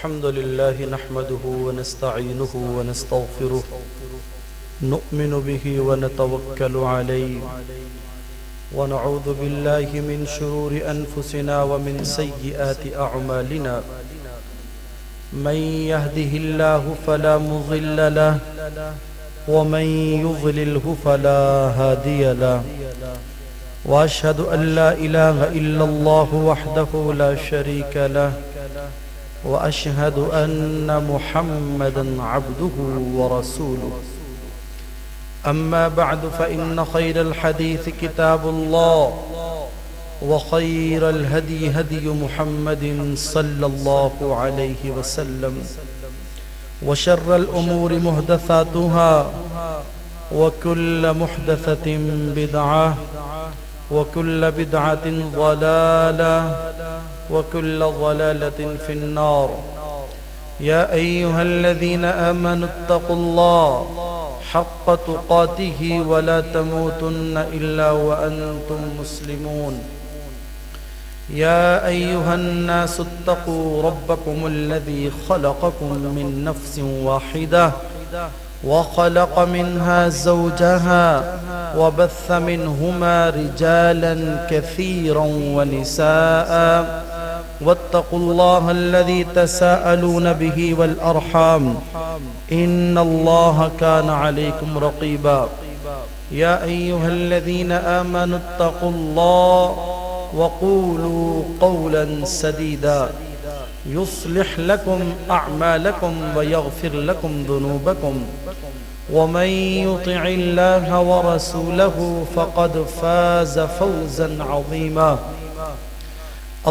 الحمد لله نحمده ونستعينه ونستغفره نؤمن به ونتوكل عليه ونعوذ بالله من شرور أنفسنا ومن سيئات أعمالنا من يهده الله فلا مضل له ومن يضلله فلا هادي له وأشهد أن لا إله إلا الله وحده لا شريك له وأشهد أن محمدا عبده ورسوله أما بعد فإن خير الحديث كتاب الله وخير الهدي هدي محمد صلى الله عليه وسلم وشر الأمور محدثاتها وكل محدثة بدعة وكل بدعة ضلالة وكل ضلالة في النار يا أيها الذين آمنوا اتقوا الله حق تقاته ولا تموتن إلا وأنتم مسلمون يا أيها الناس اتقوا ربكم الذي خلقكم من نفس واحدة وخلق منها زوجها وبث منهما رجالا كثيرا ونساء واتقوا الله الذي تساءلون به والأرحام إن الله كان عليكم رقيبا يا أيها الذين آمنوا اتقوا الله وقولوا قولا سديدا يصلح لكم أعمالكم ويغفر لكم ذنوبكم ومن يطع الله ورسوله فقد فاز فوزا عظيما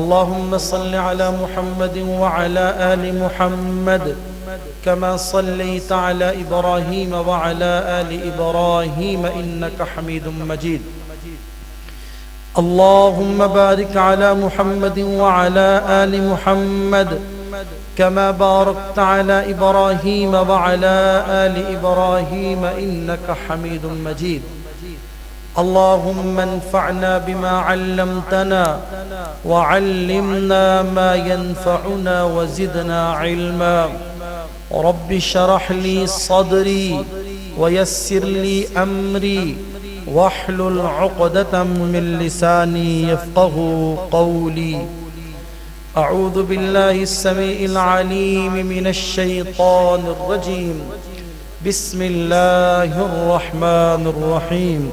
اللهم صل على محمد وعلى آل محمد كما صليت على إبراهيم وعلى آل إبراهيم إنك حميد مجيد اللهم بارك على محمد وعلى آل محمد كما باركت على إبراهيم وعلى آل إبراهيم إنك حميد مجيد اللهم انفعنا بما علمتنا وعلمنا ما ينفعنا وزدنا علما رب اشرح لي صدري ويسر لي أمري واحلل عقدة من لساني يفقه قولي أعوذ بالله السميع العليم من الشيطان الرجيم بسم الله الرحمن الرحيم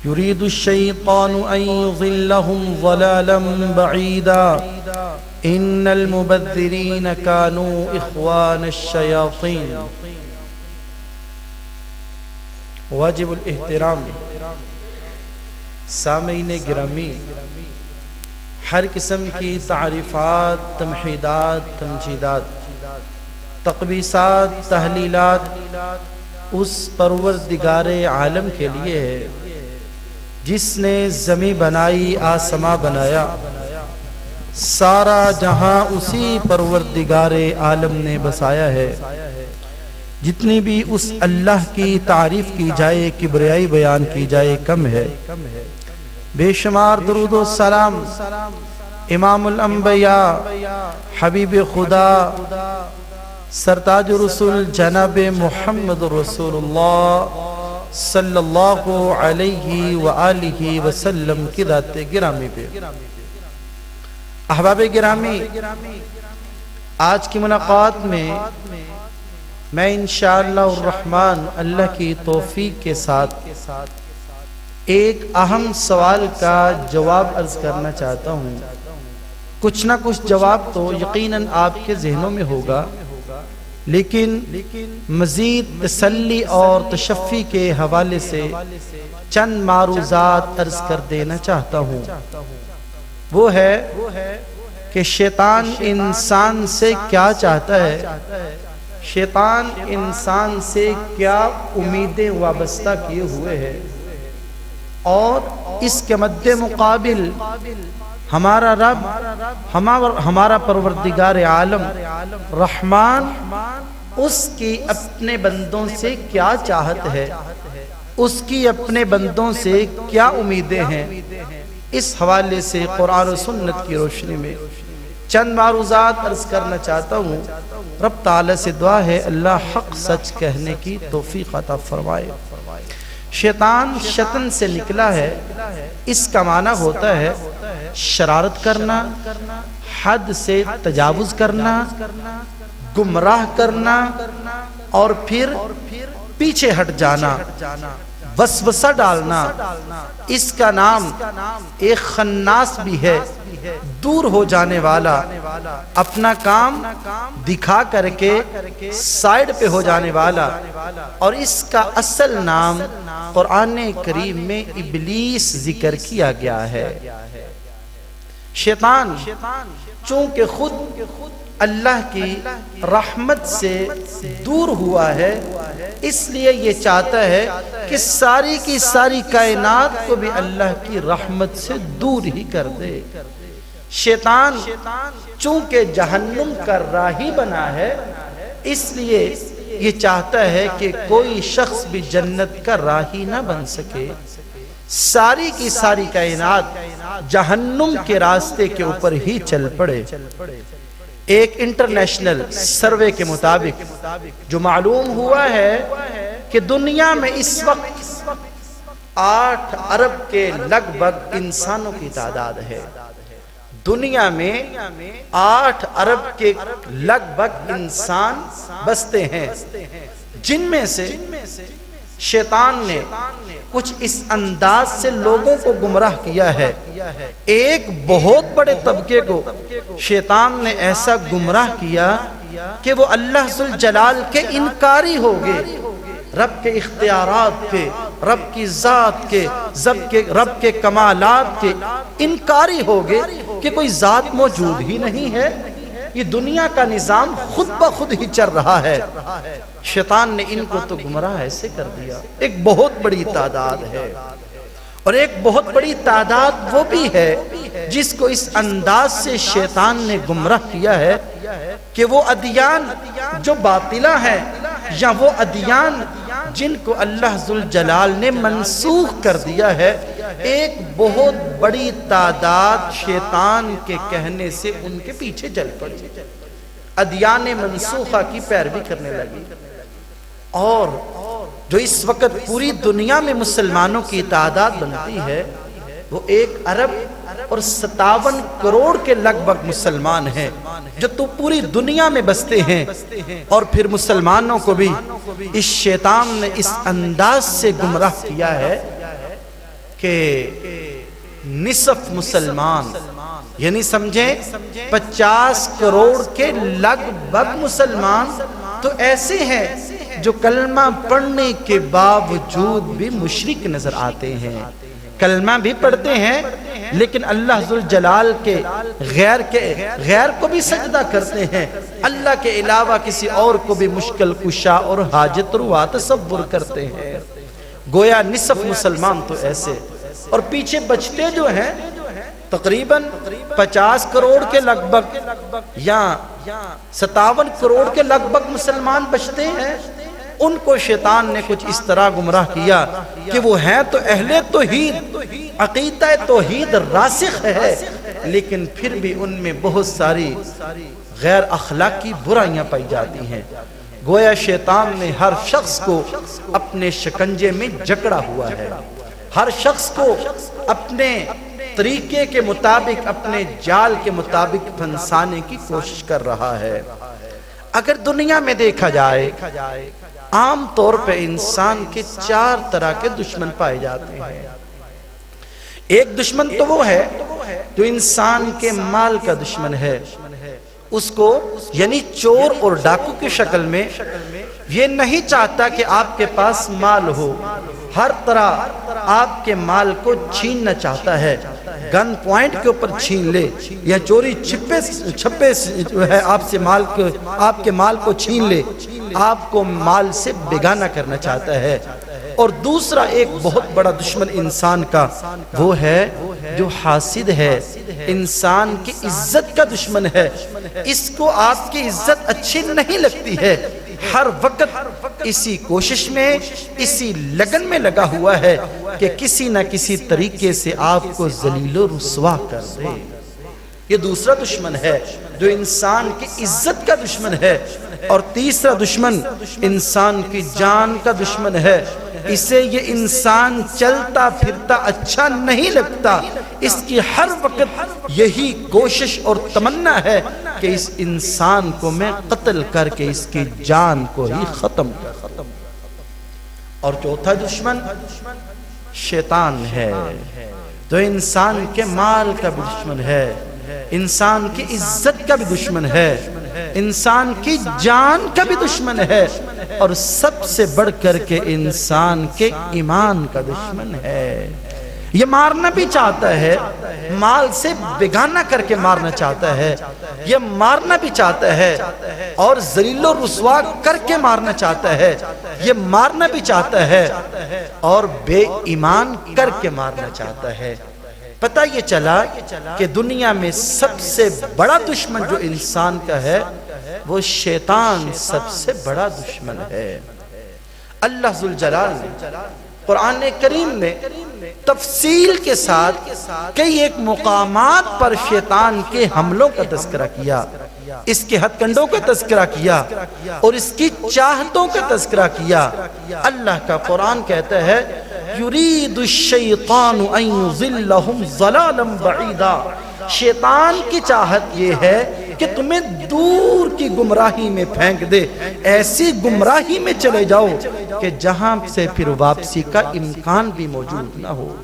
يريد الشيطان أن يضلهم ضلالا بعيدا إن المبذرين كانوا إخوان الشياطين واجب الاحترام سامعین گرامی، ہر قسم کی تعریفات، تمحیدات، تمجیدات، تقدیسات، تحلیلات اس پروردگار عالم کے لیے ہے جس نے زمین بنائی، آسمان بنایا، سارا جہاں اسی پروردگار عالم نے بسایا ہے۔ جتنی بھی اس اللہ کی تعریف کی جائے، کبریائی بیان کی جائے، کم ہے۔ بے شمار درود و سلام امام الانبیاء، حبیب خدا، سرتاج رسول جناب محمد رسول اللہ صلی اللہ علیہ وآلہ وسلم کی ذات گرامی پہ۔ احباب گرامی، آج کی ملاقات میں میں انشاءاللہ الرحمن اللہ کی توفیق کے ساتھ ایک اہم سوال کا جواب عرض کرنا چاہتا ہوں۔ کچھ نہ کچھ جواب تو یقیناً آپ کے ذہنوں میں ہوگا، لیکن مزید تسلی اور تشفی کے حوالے سے چند معروضات عرض کر دینا چاہتا ہوں۔ وہ ہے کہ شیطان انسان سے کیا چاہتا ہے، شیطان انسان سے کیا امیدیں وابستہ کیے ہوئے ہے، اور اس کے مد مقابل ہمارا رب، ہمارا پروردگار عالم رحمان، اس کی اپنے بندوں سے کیا چاہت ہے، اس کی اپنے بندوں سے کیا امیدیں ہیں۔ اس حوالے سے قرآن و سنت کی روشنی میں چند معروضات عرض کرنا چاہتا ہوں۔ رب تعالی سے دعا ہے اللہ حق سچ کہنے کی توفیق عطا فرمائے۔ شیطان شطن سے نکلا ہے، اس کا معنی ہوتا ہے شرارت کرنا، حد سے تجاوز کرنا، گمراہ کرنا اور پھر پیچھے ہٹ جانا، وسوسہ ڈالنا۔ اس کا نام ایک خناس بھی ہے، دور ہو جانے والا، اپنا کام دکھا کر کے سائیڈ پہ ہو جانے والا، اور اس کا اصل نام قرآن کریم میں ابلیس ذکر کیا گیا ہے۔ شیطان چونکہ خود اللہ کی رحمت سے دور ہوا ہے، اس لیے یہ چاہتا ہے کہ ساری کی ساری کائنات کو بھی اللہ کی رحمت سے دور ہی کر دے۔ شیطان چونکہ جہنم کا راہی بنا ہے، اس لیے یہ چاہتا ہے کہ کوئی شخص بھی جنت کا راہی نہ بن سکے۔ ساری کی ساری کائنات جہنم کے راستے کے اوپر ہی چل پڑے۔ ایک انٹرنیشنل سروے کے مطابق جو معلوم ہوا ہے کہ دنیا میں اس وقت 8 ارب کے لگ بھگ انسانوں کی تعداد ہے۔ دنیا میں 8 ارب کے لگ بھگ انسان بستے ہیں، جن میں سے شیطان نے کچھ اس انداز سے لوگوں کو گمراہ کیا ہے۔ ایک بہت بڑے طبقے کو شیطان نے ایسا گمراہ کیا کہ وہ اللہ ذوالجلال کے انکاری ہو گئے، رب کے اختیارات کے، رب کی ذات کے، رب کے کمالات کے انکاری ہو گئے کہ کوئی ذات موجود ہی نہیں ہے، یہ دنیا کا نظام خود بخود ہی چل رہا ہے۔ شیطان نے ان کو تو گمراہ ایسے کر دیا۔ ایک بہت بڑی تعداد ہے، اور ایک بہت بڑی تعداد وہ بھی ہے جس کو اس انداز سے شیطان نے گمراہ کیا ہے کہ وہ ادیان جو باطلہ ہیں، یا وہ ادیان جن کو اللہ ذوالجلال نے منسوخ کر دیا ہے، ایک بہت بڑی تعداد شیطان کے کہنے سے ان کے پیچھے چل پڑی، ادیان منسوخہ کی پیروی کرنے لگی۔ اور جو اس وقت پوری دنیا میں مسلمانوں کی تعداد بنتی ہے وہ 1 ارب اور 57 کروڑ کے لگ بھگ مسلمان ہیں جو تو پوری دنیا میں بستے ہیں۔ اور پھر مسلمانوں کو بھی اس شیطان نے اس انداز سے گمراہ کیا ہے کہ نصف مسلمان، یعنی سمجھیں 50 کروڑ کے لگ بھگ مسلمان تو ایسے ہیں جو کلمہ پڑھنے کے باوجود بھی مشرک نظر آتے ہیں، کلمہ بھی پڑھتے ہیں لیکن اللہ ذوالجلال کے غیر کو بھی سجدہ کرتے ہیں، اللہ کے علاوہ کسی اور کو بھی مشکل کشا اور حاجت روا تصور کرتے ہیں۔ گویا نصف مسلمان تو ایسے، اور پیچھے بچتے جو ہیں تقریباً 50 کروڑ کے لگ بھگ یا 57 کروڑ کے لگ بھگ مسلمان بچتے ہیں، ان کو شیطان نے کچھ اس طرح گمراہ کیا کہ وہ ہیں تو اہل توحید، عقیدہ توحید راسخ ہے، لیکن پھر بھی ان میں بہت ساری غیر اخلاقی برائیاں پائی جاتی ہیں۔ گویا شیطان نے ہر شخص کو اپنے شکنجے میں جکڑا ہوا ہے، ہر شخص کو اپنے طریقے کے مطابق، اپنے جال کے مطابق پھنسانے کی کوشش کر رہا ہے۔ اگر دنیا میں دیکھا جائے عام طور پہ انسان کے 4 طرح کے دشمن پائے جاتے ہیں۔ ایک دشمن تو وہ ہے جو انسان کے مال کا دشمن ہے، اس کو یعنی چور اور ڈاکو کی شکل میں یہ نہیں چاہتا کہ آپ کے پاس مال ہو، ہر طرح آپ کے مال کو چھیننا چاہتا ہے، گن پوائنٹ کے اوپر چھین لے یا چوری چھپے جو ہے آپ کے مال کو چھین لے، آپ کو مال سے بیگانہ کرنا چاہتا ہے۔ اور دوسرا ایک بہت بڑا دشمن انسان کا وہ ہے جو حاسد ہے، انسان کی عزت کا دشمن ہے، اس کو آپ کی عزت اچھی نہیں لگتی ہے، ہر وقت اسی کوشش میں، اسی لگن میں لگا ہوا ہے کہ کسی نہ کسی طریقے سے آپ کو ذلیل و رسوا کر دے، یہ دوسرا دشمن ہے جو انسان کی عزت کا دشمن ہے، اور تیسرا دشمن انسان کی جان کا دشمن ہے۔ اسے یہ انسان چلتا پھرتا اچھا نہیں لگتا، اس کی ہر وقت یہی کوشش اور تمنا ہے کہ اس انسان کو میں قتل کر کے اس کی جان کو ہی ختم کر۔ اور چوتھا دشمن شیطان ہے، جو انسان کے مال کا بھی دشمن ہے، انسان کی عزت کا بھی دشمن ہے، انسان کی جان کا بھی دشمن ہے، اور سب سے بڑھ کر کے انسان کے ایمان کا دشمن ہے۔ یہ مارنا بھی چاہتا ہے، مال سے بیگانہ کر کے مارنا چاہتا ہے، یہ مارنا بھی چاہتا ہے اور ذلیل و رسوا کر کے مارنا چاہتا ہے، یہ مارنا بھی چاہتا ہے اور بے ایمان کر کے مارنا چاہتا ہے۔ پتہ یہ چلا کہ دنیا میں سب سے بڑا دشمن جو انسان کا ہے وہ شیطان سب سے بڑا دشمن ہے۔ اللہ ذوالجلال نے قرآن کریم میں تفصیل کے ساتھ کئی ایک مقامات پر شیطان کے حملوں کا تذکرہ کیا، اس کے ہتھ کنڈوں کا تذکرہ کیا اور اس کی چاہتوں کا تذکرہ کیا۔ اللہ کا قرآن کہتا ہے یرید الشیطان ان یضلہم ضلالا بعیدا، شیطان کی چاہت یہ ہے کہ تمہیں دور کی گمراہی میں پھینک دے، ایسی گمراہی میں چلے جاؤ کہ جہاں سے پھر واپسی کا امکان بھی موجود نہ ہو۔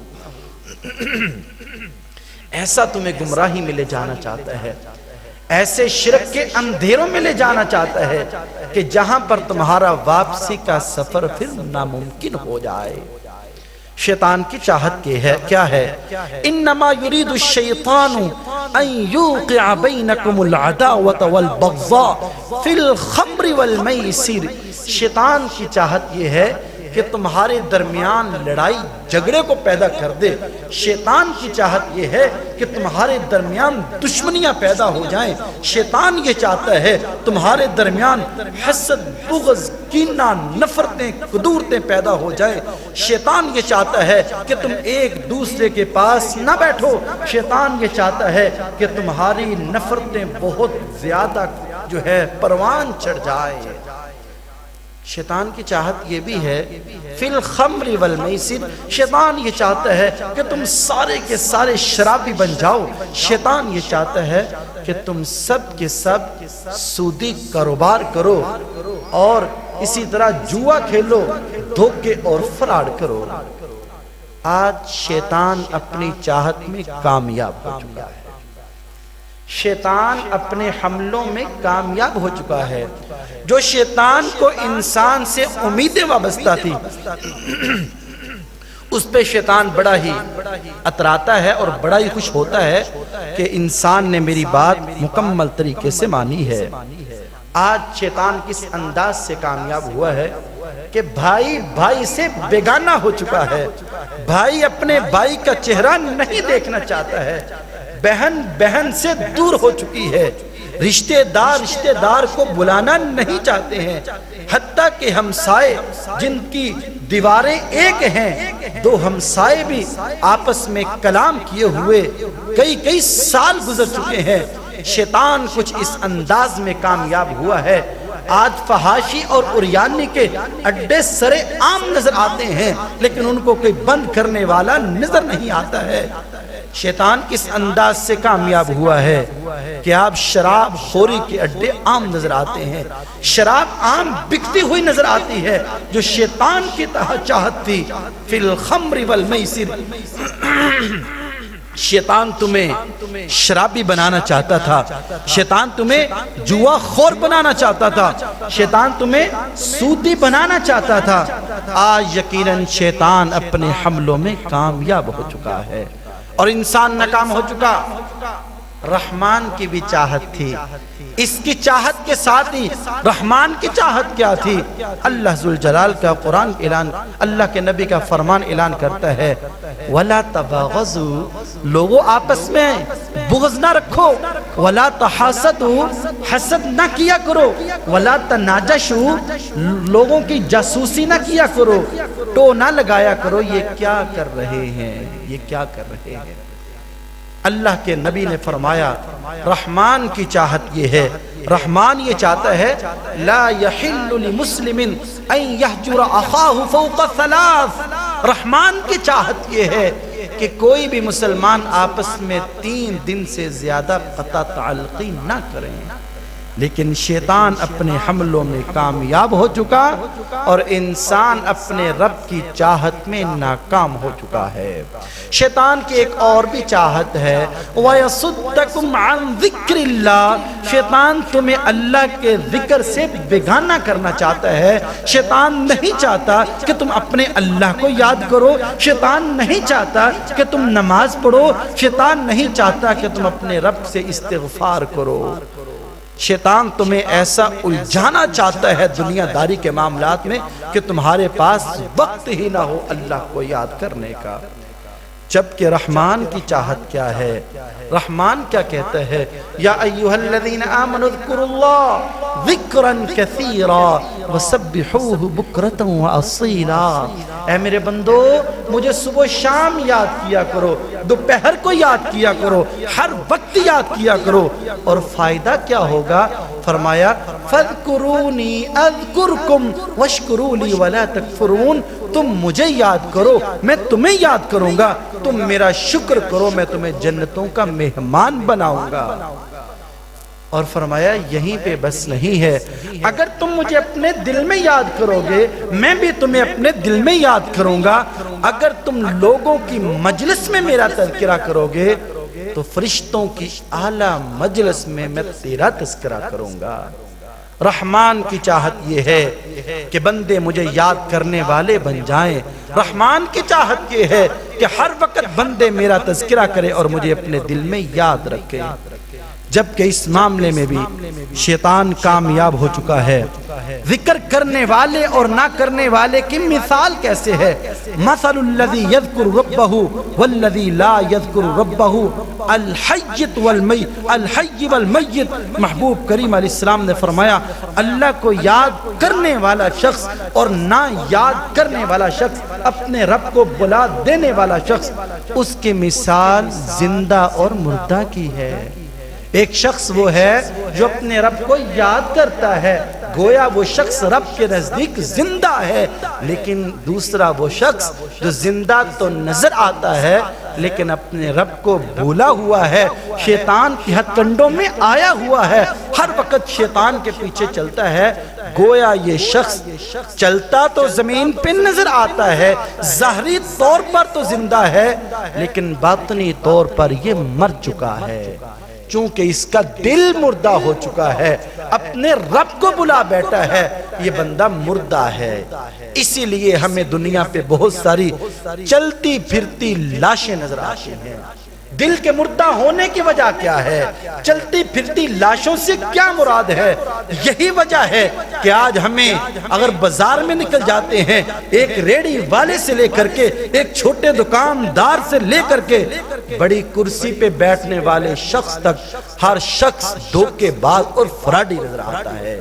ایسا تمہیں گمراہی میں لے جانا چاہتا ہے، ایسے شرک کے اندھیروں میں لے جانا چاہتا ہے کہ جہاں پر تمہارا واپسی کا سفر پھر ناممکن ہو جائے۔ شیطان کی چاہت کیا ہے؟ انما یرید الشیطان ان یوقع بینکم العداوۃ والبغضاء فی الخمر والمیسر، شیطان کی چاہت یہ ہے کہ تمہارے درمیان لڑائی جھگڑے کو پیدا کر دے، شیطان کی چاہت یہ ہے کہ تمہارے درمیان دشمنیاں پیدا ہو جائیں، شیطان یہ چاہتا ہے تمہارے درمیان حسد، بغض، کینہ، نفرتیں، قدورتیں پیدا ہو جائیں، شیطان یہ چاہتا ہے کہ تم ایک دوسرے کے پاس نہ بیٹھو، شیطان یہ چاہتا ہے کہ تمہاری نفرتیں بہت زیادہ جو ہے پروان چڑھ جائے۔ شیطان کی چاہت یہ بھی ہے فی الخمر والمیسر، شیطان یہ چاہتا ہے کہ تم سارے کے سارے شرابی بن جاؤ، شیطان یہ چاہتا ہے کہ تم سب کے سب سودی کاروبار کرو اور اسی طرح جوا کھیلو، دھوکے اور فراڈ کرو۔ آج شیطان اپنی چاہت میں کامیاب ہو چکا ہے، شیطان اپنے حملوں میں کامیاب ہو چکا ہے۔ جو شیطان کو انسان سے امیدیں وابستہ تھی اس پہ شیطان بڑا ہی اتراتا ہے اور بڑا ہی خوش ہوتا ہے کہ انسان نے میری بات مکمل طریقے سے مانی ہے۔ آج شیطان کس انداز سے کامیاب ہوا ہے کہ بھائی بھائی سے بیگانہ ہو چکا ہے، بھائی اپنے بھائی کا چہرہ نہیں دیکھنا چاہتا ہے، بہن بہن سے دور ہو چکی ہے، رشتہ دار کو بلانا نہیں چاہتے ہیں، حتیٰ کہ ہمسائے جن کی دیواریں ایک ہیں، دو ہمسائے بھی آپس میں کلام کیے ہوئے کئی سال گزر چکے ہیں۔ شیطان کچھ اس انداز میں کامیاب ہوا ہے، آج فحاشی اور عریانی کے اڈے سرے عام نظر آتے ہیں لیکن ان کو کوئی بند کرنے والا نظر نہیں آتا ہے۔ شیطان کس انداز سے کامیاب ہوا ہے کہ آپ شراب خوری کے اڈے عام نظر آتے ہیں، شراب عام بکتی ہوئی نظر آتی ہے، جو شیطان کی چاہت تھی فی الخمر والمیسر۔ شیطان تمہیں شرابی بنانا چاہتا تھا، شیطان تمہیں جوا خور بنانا چاہتا تھا، شیطان تمہیں سودی بنانا چاہتا تھا۔ آج یقیناً شیطان اپنے حملوں میں کامیاب ہو چکا ہے اور انسان ناکام ہو چکا۔ رحمان کی بھی چاہت تھی، اس کی چاہت کے ساتھ ہی رحمان کی چاہت کیا تھی؟ اللہ ذوالجلال کا قرآن اعلان، اللہ کے نبی کا فرمان اعلان کرتا ہے وَلَا تَبَاغَضُوا، لوگوں آپس میں بغض نہ رکھو، وَلَا تَحَاسَدُوا، حسد نہ کیا کرو، وَلَا تَنَاجَشُوا، لوگوں کی جاسوسی نہ کیا کرو، ٹو نہ لگایا کرو۔ یہ کیا کر رہے ہیں، یہ کیا کر رہے ہیں؟ اللہ کے نبی نے فرمایا رحمان کی چاہت یہ ہے، رحمان یہ چاہتا ہے لا یحل لمسلم ان یحجر اخاہ فوق ثلاث، رحمان کی چاہت یہ ہے کہ کوئی بھی مسلمان آپس میں 3 دن سے زیادہ قطع تعلقی نہ کریں، لیکن شیطان اپنے حملوں میں کامیاب ہو چکا اور انسان اپنے رب کی چاہت میں ناکام ہو چکا ہے۔ شیطان کی ایک اور بھی چاہت ہے وَيَصُدَّكُمْ عَنْ ذِكْرِ اللَّهِ، شیطان تمہیں اللہ کے ذکر سے بیگانہ کرنا چاہتا ہے۔ شیطان نہیں چاہتا کہ تم اپنے اللہ کو یاد کرو، شیطان نہیں چاہتا کہ تم نماز پڑھو، شیطان نہیں چاہتا کہ تم اپنے رب سے استغفار کرو۔ شیطان تمہیں ایسا الجھانا چاہتا ہے دنیا داری کے معاملات میں کہ تمہارے پاس وقت ہی نہ ہو اللہ کو یاد کرنے کا، جبکہ رحمان کی چاہت کیا ہے؟ رحمان کیا کہتا ہے؟ یا ایھا الذین آمنوا اذکروا اللہ ذکرا کثیرا وسبحوہ بکرۃ واصیلا، اے میرے بندو مجھے صبح شام یاد کیا کرو، دوپہر کو یاد کیا کرو، ہر وقت یاد کیا کرو، اور فائدہ کیا ہوگا؟ فرمایا فاذکرونی اذکرکم واشکروا لی ولا تکفرون، تم مجھے یاد کرو میں تمہیں یاد کروں گا، تم میرا شکر کرو میں تمہیں جنتوں کا مہمان بناؤں گا۔ اور فرمایا یہیں پہ بس نہیں ہے، اگر تم مجھے اپنے دل میں یاد کرو گے میں بھی تمہیں اپنے دل میں یاد کروں گا، اگر تم لوگوں کی مجلس میں میرا تذکرہ کرو گے تو فرشتوں کی اعلیٰ مجلس میں تیرا تذکرہ کروں گا۔ رحمان کی چاہت یہ ہے کہ بندے مجھے یاد کرنے والے بن جائیں، رحمان کی چاہت یہ ہے کہ ہر وقت بندے میرا تذکرہ کرے اور مجھے اپنے دل میں یاد رکھے، جبکہ اس معاملے میں بھی شیطان کامیاب ہو چکا ہے۔ ذکر کرنے والے اور نہ کرنے والے کی مثال کیسے ہے؟ مثل الذی یذکر ربہ والذی لا یذکر ربہ الحی والمیت، محبوب کریم علیہ السلام نے فرمایا اللہ کو یاد کرنے والا شخص اور نہ یاد کرنے والا شخص، اپنے رب کو بلا دینے والا شخص، اس کی مثال زندہ اور مردہ کی ہے۔ ایک شخص وہ ہے جو اپنے رب کو یاد کرتا ہے، گویا وہ شخص رب کے نزدیک زندہ ہے، لیکن دوسرا وہ شخص جو زندہ تو نظر آتا ہے لیکن اپنے رب کو بھولا ہوا ہے، شیطان کی ہتھ کنڈوں میں آیا ہوا ہے، ہر وقت شیطان کے پیچھے چلتا ہے، گویا یہ شخص چلتا تو زمین پہ نظر آتا ہے، ظاہری طور پر تو زندہ ہے لیکن باطنی طور پر یہ مر چکا ہے، چونکہ اس کا دل مردہ ہو چکا ہے، اپنے رب کو بلا بیٹھا ہے، یہ بندہ مردہ ہے۔ اسی لیے ہمیں دنیا پہ بہت ساری چلتی پھرتی لاشیں نظر آتی ہیں۔ دل کے مردہ ہونے کی وجہ کیا ہے؟ چلتی پھرتی لاشوں سے کیا مراد ہے؟ یہی وجہ ہے کہ آج ہمیں اگر بازار میں نکل جاتے ہیں، ایک ریڑھی والے سے لے کر کے، ایک چھوٹے دکاندار سے لے کر کے بڑی کرسی پہ بیٹھنے والے شخص تک، ہر شخص دھوکے باز اور فراڈی نظر آتا ہے۔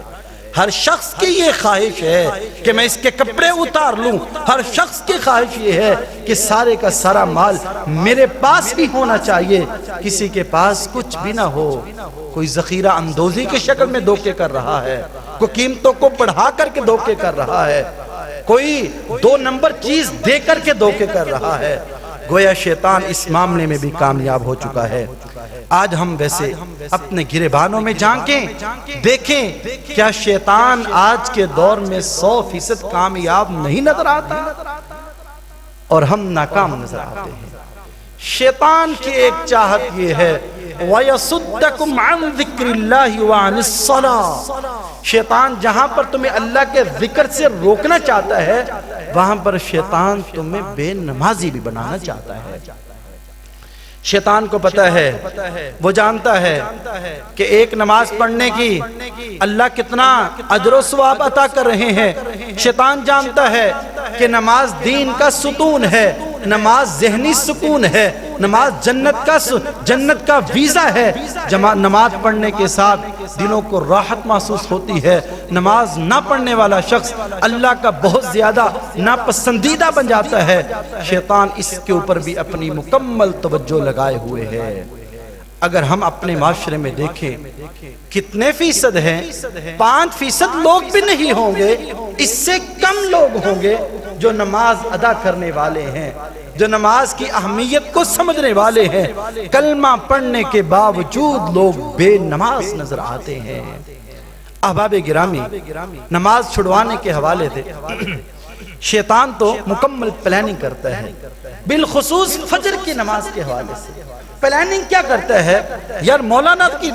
ہر شخص کی یہ خواہش ہے کہ میں اس کے کپڑے اتار لوں، ہر شخص کی خواہش یہ ہے کہ سارے کا سارا مال میرے پاس بھی ہونا چاہیے، کسی کے پاس کچھ بھی نہ ہو۔ کوئی ذخیرہ اندوزی کی شکل میں دھوکے کر رہا ہے، کوئی قیمتوں کو بڑھا کر کے دھوکے کر رہا ہے، کوئی 2 نمبر چیز دے کر کے دھوکے کر رہا ہے، گویا شیطان اس معاملے میں بھی کامیاب ہو چکا ہے۔ آج ہم ویسے اپنے گریبانوں میں جھانکیں، دیکھیں کیا شیطان آج کے دور میں 100% کامیاب نہیں نظر آتا اور ہم ناکام نظر آتے ہیں۔ شیطان کی ایک چاہت یہ ہے وَيَصُدَّكُمْ عَنْ ذِكْرِ اللَّهِ وَعَنِ الصَّلَاةِ، شیطان جہاں پر تمہیں اللہ کے ذکر سے روکنا چاہتا ہے وہاں پر شیطان تمہیں بے نمازی بھی بنانا چاہتا ہے۔ شیطان کو پتہ ہے، وہ جانتا ہے کہ ایک نماز پڑھنے کی اللہ کتنا اجر و ثواب عطا کر رہے ہیں۔ شیطان جانتا ہے کہ نماز دین کا ستون ہے، نماز ذہنی سکون ہے، نماز جنت کا ویزا ہے۔ نماز پڑھنے کے ساتھ دلوں کو راحت محسوس ہوتی ہے۔ نماز نہ پڑھنے والا شخص اللہ کا بہت زیادہ ناپسندیدہ بن جاتا ہے۔ شیطان اس کے اوپر بھی اپنی مکمل توجہ لگائے ہوئے ہے۔ اگر ہم اپنے معاشرے میں دیکھیں کتنے فیصد ہیں، 5% لوگ بھی نہیں ہوں گے، اس سے کم لوگ ہوں گے جو نماز ادا کرنے والے ہیں، جو نماز کی اہمیت کو سمجھنے والے ہیں۔ کلمہ پڑھنے کے باوجود لوگ بے نماز نظر آتے ہیں۔ احباب گرامی، نماز چھڑوانے کے حوالے سے شیطان تو مکمل پلاننگ کرتا ہے، بالخصوص فجر کی نماز کے حوالے سے پلاننگ کیا کرتا ہے؟ یار مولانا کی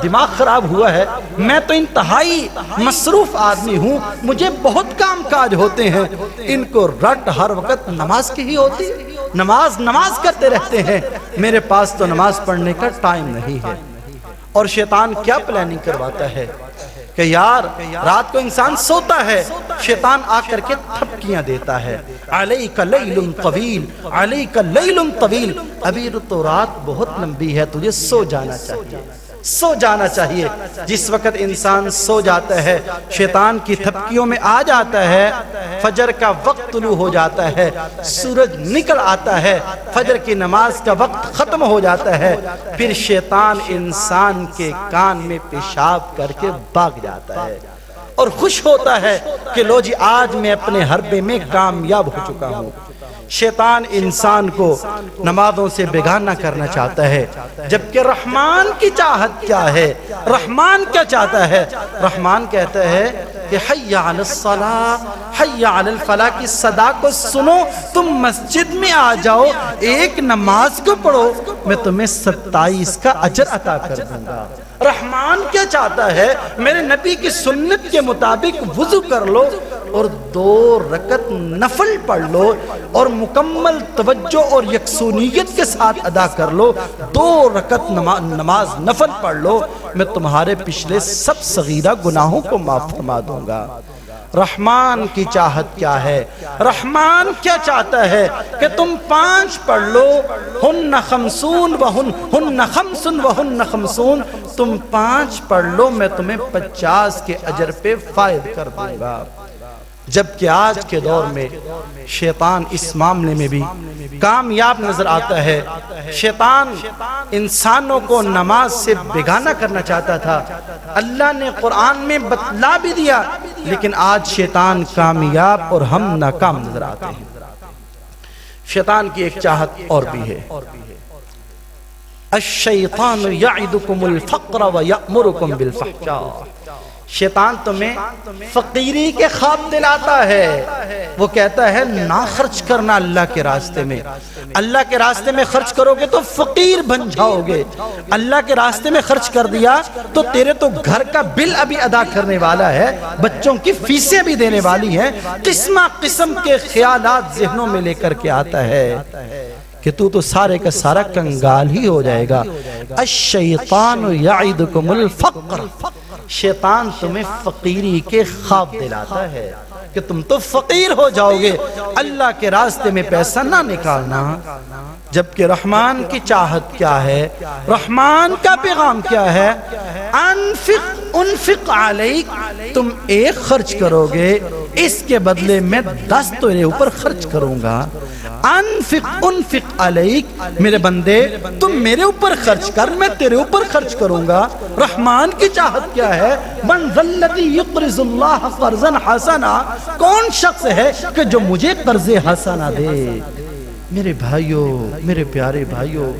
دماغ خراب ہوا ہے، میں تو انتہائی مصروف آدمی ہوں، مجھے بہت کام کاج ہوتے ہیں، ان کو رٹ ہر وقت نماز کی ہی ہوتی، نماز کرتے رہتے ہیں، میرے پاس تو نماز پڑھنے کا ٹائم نہیں ہے۔ اور شیطان کیا پلاننگ کرواتا ہے کہ یار رات کو انسان سوتا ہے، شیطان آ کر کے تھپکیاں دیتا ہے، علیک لیل طویل، علیک لیل طویل، ابھی تو رات بہت لمبی ہے، تجھے سو جانا چاہیے، سو جانا چاہیے۔ جس وقت انسان سو جاتا ہے شیطان کی تھپکیوں میں آ جاتا ہے، فجر کا وقت طلوع ہو جاتا ہے، سورج نکل آتا ہے، فجر کی نماز کا وقت ختم ہو جاتا ہے، پھر شیطان انسان کے کان میں پیشاب کر کے بھاگ جاتا ہے اور خوش ہوتا ہے کہ لو جی آج میں اپنے حربے میں کامیاب ہو چکا ہوں۔ شیطان انسان کو نمازوں سے بیگانہ کرنا چاہتا ہے، جبکہ رحمان کی چاہت کیا ہے؟ رحمان کیا چاہتا ہے؟ رحمان کہتا ہے کہ حی علی الصلاۃ، حی علی الفلاح کی صدا کو سنو، تم مسجد میں آ جاؤ، ایک نماز کو پڑھو، میں تمہیں 27 کا اجر عطا کر دوں گا۔ رحمان کیا چاہتا ہے؟ میرے نبی کی سنت کے مطابق وضو کر لو اور 2 رکعت نفل پڑھ لو اور مکمل توجہ اور یکسونیت کے ساتھ ادا کر لو، 2 رکعت نماز نفل پڑھ لو، میں تمہارے پچھلے سب صغیرہ گناہوں کو معاف فرما دوں گا۔ رحمان کی چاہت کیا ہے؟ رحمان کیا چاہتا ہے کہ تم 5 پڑھ لو، ہن خمسون وہن خمسون، تم 5 پڑھ لو، میں تمہیں 50 کے اجر پہ فائد کر دوں گا۔ جبکہ آج کے دور میں شیطان اس معاملے میں بھی کامیاب نظر آتا ہے۔ شیطان انسانوں کو نماز سے بیگانہ کرنا چاہتا تھا، اللہ نے قرآن میں بتلا بھی دیا، لیکن آج شیطان کامیاب اور ہم ناکام نظر آتے ہیں۔ شیطان کی ایک چاہت اور بھی ہے، الشیطان یعدکم الفقر ویأمرکم بالفحشاء، شیطان تمہیں فقیری کے خواب دلاتا ہے، وہ کہتا ہے نہ خرچ کرنا اللہ کے راستے میں، اللہ کے راستے میں خرچ کرو گے تو فقیر بن جاؤ گے، اللہ کے راستے میں خرچ کر دیا تو تیرے تو گھر کا بل ابھی ادا کرنے والا ہے، بچوں کی فیسیں بھی دینے والی ہیں، قسم قسم کے خیالات ذہنوں میں لے کر کے آتا ہے کہ تو سارے کا سارا کنگال ہی ہو جائے گا۔ الشیطان یعدکم الفقر، شیطان تمہیں فقیری کے خواب دلاتا ہے کہ تم تو فقیر ہو جاؤ گے، اللہ کے راستے میں پیسہ نہ نکالنا۔ جبکہ رحمان کی چاہت کیا ہے؟ رحمان کا پیغام کیا ہے؟ انفق علیک، تم 1 خرچ کرو گے، اس کے بدلے میں 10 تیرے اوپر خرچ کروں گا۔ انفق علیک، میرے بندے تم میرے اوپر خرچ کر، میں تیرے اوپر خرچ کروں گا۔ رحمان کی چاہت کیا ہے؟ من ذا الذی یقرض اللہ قرضا حسنا، کون شخص ہے کہ جو مجھے قرض حسنا دے؟ میرے بھائیوں، میرے پیارے بھائیوں،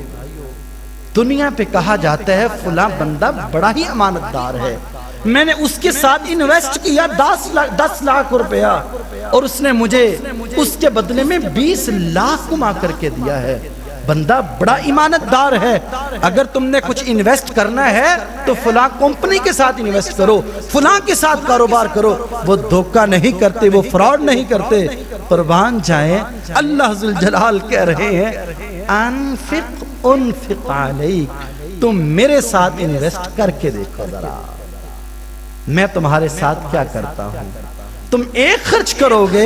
دنیا پہ کہا جاتا ہے فلاں بندہ بڑا ہی امانت دار ہے، میں نے اس کے ساتھ انویسٹ کیا 10 لاکھ روپیہ اور اس نے مجھے اس کے بدلے میں 20 لاکھ کما کر کے دیا ہے، بندہ بڑا امانت دار ہے۔ اگر تم نے کچھ انویسٹ کرنا ہے تو فلاں کمپنی کے ساتھ انویسٹ کرو، فلاں کے ساتھ کاروبار کرو، وہ دھوکہ نہیں کرتے، وہ فراڈ نہیں کرتے۔ قربان جائیں، اللہ ذوالجلال کہہ رہے ہیں انفق علیک، تم میرے ساتھ انویسٹ کر کے دیکھو ذرا میں تمہارے ساتھ کیا کرتا ہوں۔ تم 1 خرچ کرو گے،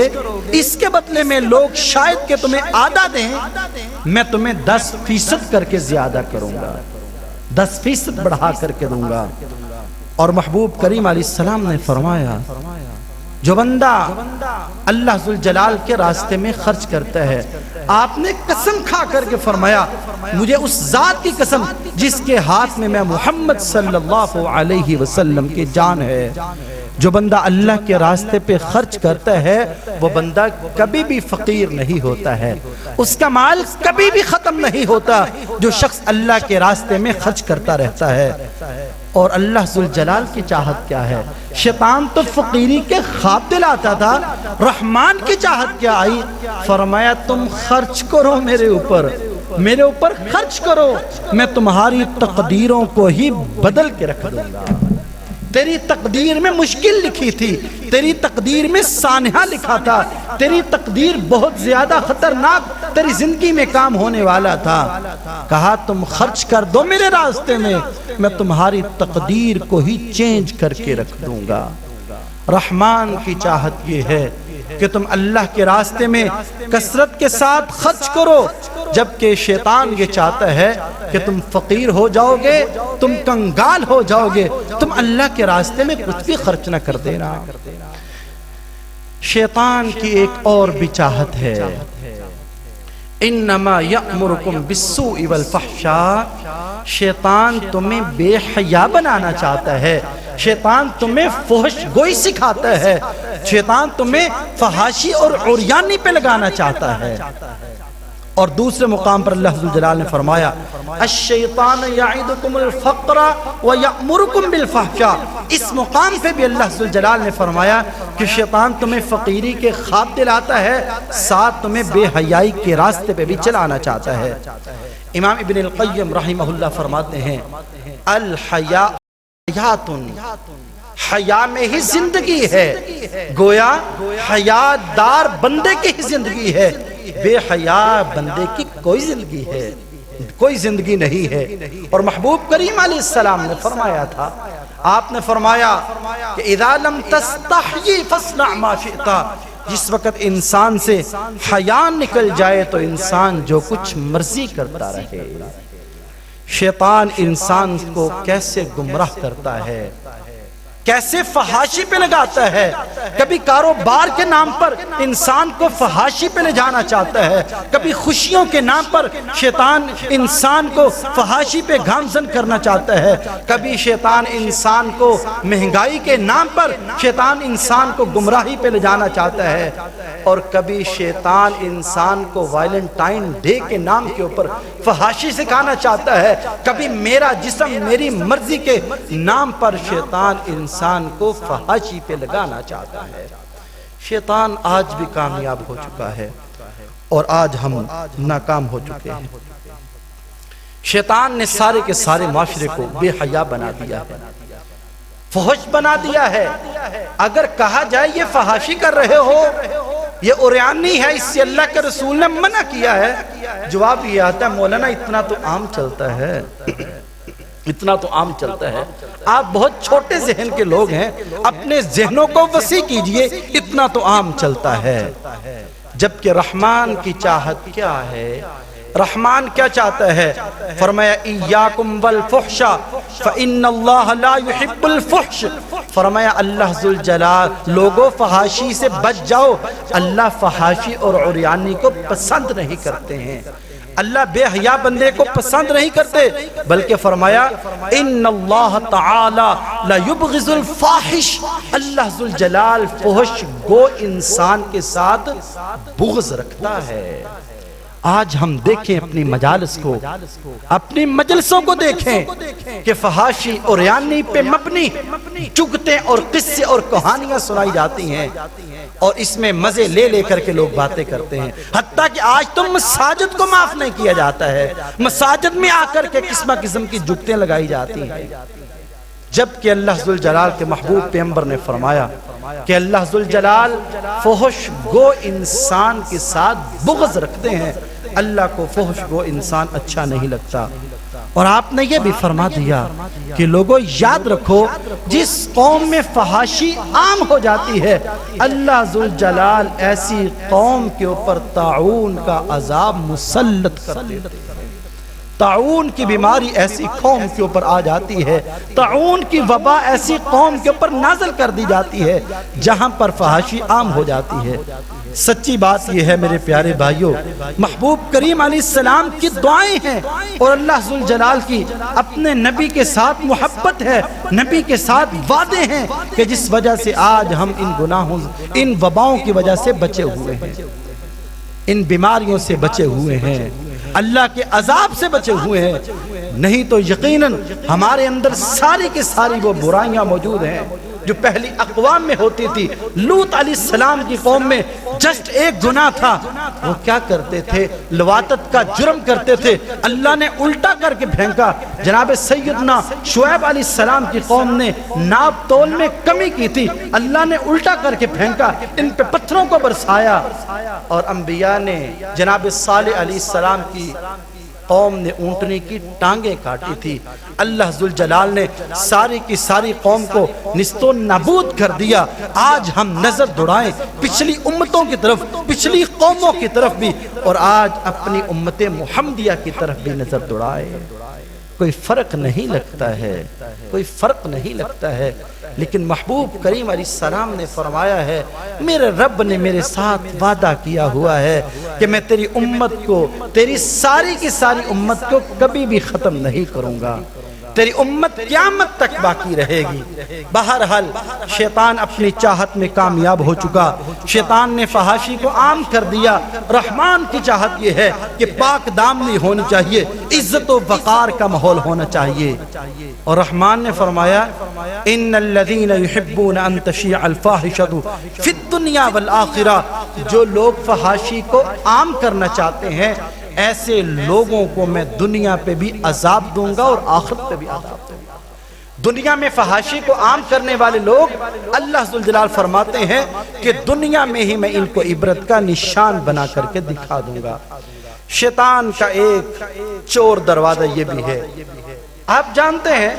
اس کے بدلے میں لوگ شاید کہ تمہیں آدھا دیں، میں تمہیں 10% کر کے زیادہ کروں گا، 10% بڑھا کر کے دوں گا۔ اور محبوب کریم علیہ السلام نے فرمایا جو بندہ اللہ ذوالجلال کے راستے میں خرچ کرتا ہے، آپ نے قسم کھا کر کے فرمایا مجھے اس ذات کی قسم جس کے ہاتھ میں محمد صلی اللہ علیہ وسلم کی جان ہے، جو بندہ اللہ کے راستے پہ خرچ کرتا ہے وہ بندہ کبھی بھی فقیر نہیں ہوتا ہے، اس کا مال کبھی بھی ختم نہیں ہوتا جو شخص اللہ کے راستے میں خرچ کرتا رہتا ہے۔ اور اللہ ذوالجلال کی چاہت کیا ہے؟ شیطان تو فقیری کے خواب دلاتا تھا، رحمان کی چاہت کیا آئی؟ فرمایا تم خرچ کرو میرے اوپر خرچ کرو، میں تمہاری تقدیروں کو ہی بدل کے رکھ دوں گا۔ تیری تقدیر میں مشکل لکھی تھی، تیری تقدیر میں سانحہ لکھا تھا، تیری تقدیر بہت زیادہ خطرناک تیری زندگی میں کام ہونے والا تھا، کہا تم خرچ کر دو میرے راستے میں تمہاری تقدیر کو ہی چینج کر کے رکھ دوں گا۔ رحمان کی چاہت یہ ہے کہ تم اللہ کے راستے میں کثرت کے ساتھ خرچ کرو، جبکہ شیطان یہ چاہتا ہے کہ تم فقیر ہو جاؤ گے، تم کنگال ہو جاؤ گے، تم اللہ کے راستے میں کچھ بھی خرچ نہ کر دینا۔ شیطان کی ایک اور بھی چاہت ہے، انما یأمرکم بالسوء والفحشاء، شیطان تمہیں بے حیا بنانا چاہتا ہے، شیطان تمہیں فحش گوئی سکھاتا ہے، شیطان تمہیں فحاشی اور عریانی پہ لگانا چاہتا ہے۔ اور دوسرے مقام پر اللہ ذوالجلال نے فرمایا الشیطان یعدکم الفقر ویأمرکم بالفحشاء، اس مقام پہ بھی اللہ ذوالجلال نے فرمایا کہ شیطان تمہیں فقیری کے خواب دلاتا ہے، ساتھ تمہیں بے حیائی کے راستے پہ بھی چلانا چاہتا ہے۔ امام ابن القیم رحمہ اللہ فرماتے ہیں الحیاء حیات، حیا میں ہی زندگی ہے، گویا حیا دار بندے کی ہی زندگی ہے، بے حیا بندے کی کوئی زندگی نہیں ہے۔ اور محبوب کریم علیہ السلام نے فرمایا تھا، آپ نے فرمایا کہ اذا لم تستحیی فاصنع ما شئت، جس وقت انسان سے حیا نکل جائے تو انسان جو کچھ مرضی کرتا رہے۔ شیطان انسان کو کیسے گمراہ کرتا ہے، کیسے فحاشی پہ لگاتا ہے، کبھی کاروبار کے نام پر انسان کو فحاشی پہ لے جانا چاہتا ہے، کبھی خوشیوں کے نام پر شیطان انسان کو فحاشی پہ گامزن کرنا چاہتا ہے، کبھی شیطان انسان کو مہنگائی کے نام پر شیطان انسان کو گمراہی پہ لے جانا چاہتا ہے، اور کبھی شیطان انسان کو ویلنٹائن ڈے کے نام کے اوپر فحاشی سکھانا چاہتا ہے، کبھی میرا جسم میری مرضی کے نام پر شیطان انسان کو فحاشی پہ لگانا چاہتا ہے۔ شیطان آج بھی کامیاب ہو چکا ہے اور آج ہم ناکام ہو چکے ہیں۔ شیطان نے سارے کے سارے معاشرے کو بے حیا بنا دیا ہے، فحش بنا دیا ہے۔ اگر کہا جائے یہ فحاشی کر رہے ہو، یہ عریانی ہے، اس سے اللہ کے رسول نے منع کیا ہے، جواب یہ آتا ہے مولانا اتنا تو عام چلتا ہے، اتنا تو عام چلتا ہے، آپ بہت چھوٹے ذہن کے لوگ ہیں، اپنے ذہنوں کو وسیع کیجئے، اتنا تو عام چلتا ہے۔ جبکہ رحمان کی چاہت کیا ہے؟ رحمان کیا چاہتا ہے؟ فرمایا ایاکم والفحش فإن اللہ لا يحب الفحش، فرمایا اللہ ذوالجلال لوگوں فحاشی سے بچ جاؤ، اللہ فحاشی اور عریانی کو پسند نہیں کرتے ہیں، اللہ بے حیا بندے کو پسند نہیں کرتے، بلکہ فرمایا ان اللہ تعالی لا یبغض الفاحش، اللہ ذوالجلال فحش گو انسان کے ساتھ بغض رکھتا ہے۔ آج ہم دیکھیں اپنی مجالس کو، اپنی مجلسوں کو دیکھیں کہ فحاشی اور عریانی پہ مبنی چغتیں اور قصے اور کہانیاں سنائی جاتی ہیں، اور اس میں مزے لے لے کر کے لوگ باتیں کرتے ہیں، حتیٰ کہ آج تو مساجد کو معاف نہیں کیا جاتا ہے، مساجد میں آ کر کے قسم قسم کی جگتیں لگائی جاتی ہیں، جبکہ اللہ ذوالجلال کے محبوب پیغمبر نے فرمایا کہ اللہ ذوالجلال فحش گو انسان کے ساتھ بغض رکھتے ہیں، اللہ کو فحش گو انسان اچھا نہیں لگتا۔ اور آپ نے یہ بھی فرما دیا کہ لوگوں یاد رکھو جس قوم میں فحاشی عام ہو جاتی ہے اللہ ذوالجلال ایسی قوم کے اوپر طاعون کا عذاب مسلط کر دیتے ہیں۔ طاعون کی بیماری ایسی قوم کے اوپر آ جاتی ہے، طاعون کی وبا ایسی قوم کے اوپر نازل کر دی جاتی ہے جہاں پر فحاشی عام ہو جاتی ہے۔ سچی بات یہ ہے میرے پیارے بھائیوں، محبوب کریم علیہ السلام کی دعائیں ہیں اور اللہ ذوالجلال کی اپنے نبی کے ساتھ محبت ہے، نبی کے ساتھ وعدے ہیں کہ جس وجہ سے آج ہم ان گناہوں، ان وباؤں کی وجہ سے بچے ہوئے ہیں، ان بیماریوں سے بچے ہوئے ہیں، اللہ کے عذاب سے بچے ہوئے ہیں، نہیں تو یقیناً ہمارے اندر ساری کی ساری وہ برائیاں موجود ہیں جو پہلی اقوام میں ہوتی تھی۔ لوط علیہ السلام کی قوم میں جسٹ ایک گناہ تھا، وہ کیا کرتے تھے؟ لواطت کا جرم کرتے تھے، اللہ نے الٹا کر کے پھینکا۔ جناب سیدنا شعیب علیہ السلام کی قوم نے ناپ تول میں کمی کی تھی، اللہ نے الٹا کر کے پھینکا، ان پہ پتھروں کو برسایا۔ اور انبیاء نے جناب صالح علیہ السلام کی قوم نے اونٹنی کی ٹانگیں کاٹی تھی، اللہ ذوالجلال نے ساری کی ساری قوم کو نیست و نابود کر دیا۔ آج ہم نظر دوڑائیں پچھلی امتوں کی طرف، پچھلی قوموں کی طرف بھی، اور آج اپنی امت محمدیہ کی طرف بھی نظر دوڑائیں، کوئی فرق نہیں لگتا ہے، کوئی فرق نہیں لگتا ہے۔ لیکن محبوب کریم علیہ السلام نے فرمایا ہے، میرے رب نے میرے ساتھ وعدہ کیا ہوا ہے کہ میں تیری امت کو، تیری ساری کی ساری امت کو کبھی بھی ختم نہیں کروں گا، تیری امت قیامت تک باقی رہے گی۔ بہرحال شیطان اپنی چاہت میں کامیاب ہو چکا، شیطان نے فحاشی کو عام کر دیا۔ رحمان کی چاہت یہ ہے کہ پاک دامنی ہونی چاہیے، عزت و وقار کا ماحول ہونا چاہیے، اور رحمان نے فرمایا ان الذین یحبون ان تشیع الفاحشۃ فی الدنیا والآخرہ، جو لوگ فحاشی کو عام کرنا چاہتے ہیں ایسے لوگوں کو میں دنیا پہ بھی عذاب دوں گا اور آخرت پہ بھی عذاب دوں گا۔ دنیا میں فحاشی کو عام کرنے والے لوگ اللہ ذوالجلال فرماتے ہیں کہ دنیا میں ہی میں ان کو عبرت کا نشان بنا کر کے دکھا دوں گا۔ شیطان کا ایک چور دروازہ یہ بھی ہے، آپ جانتے ہیں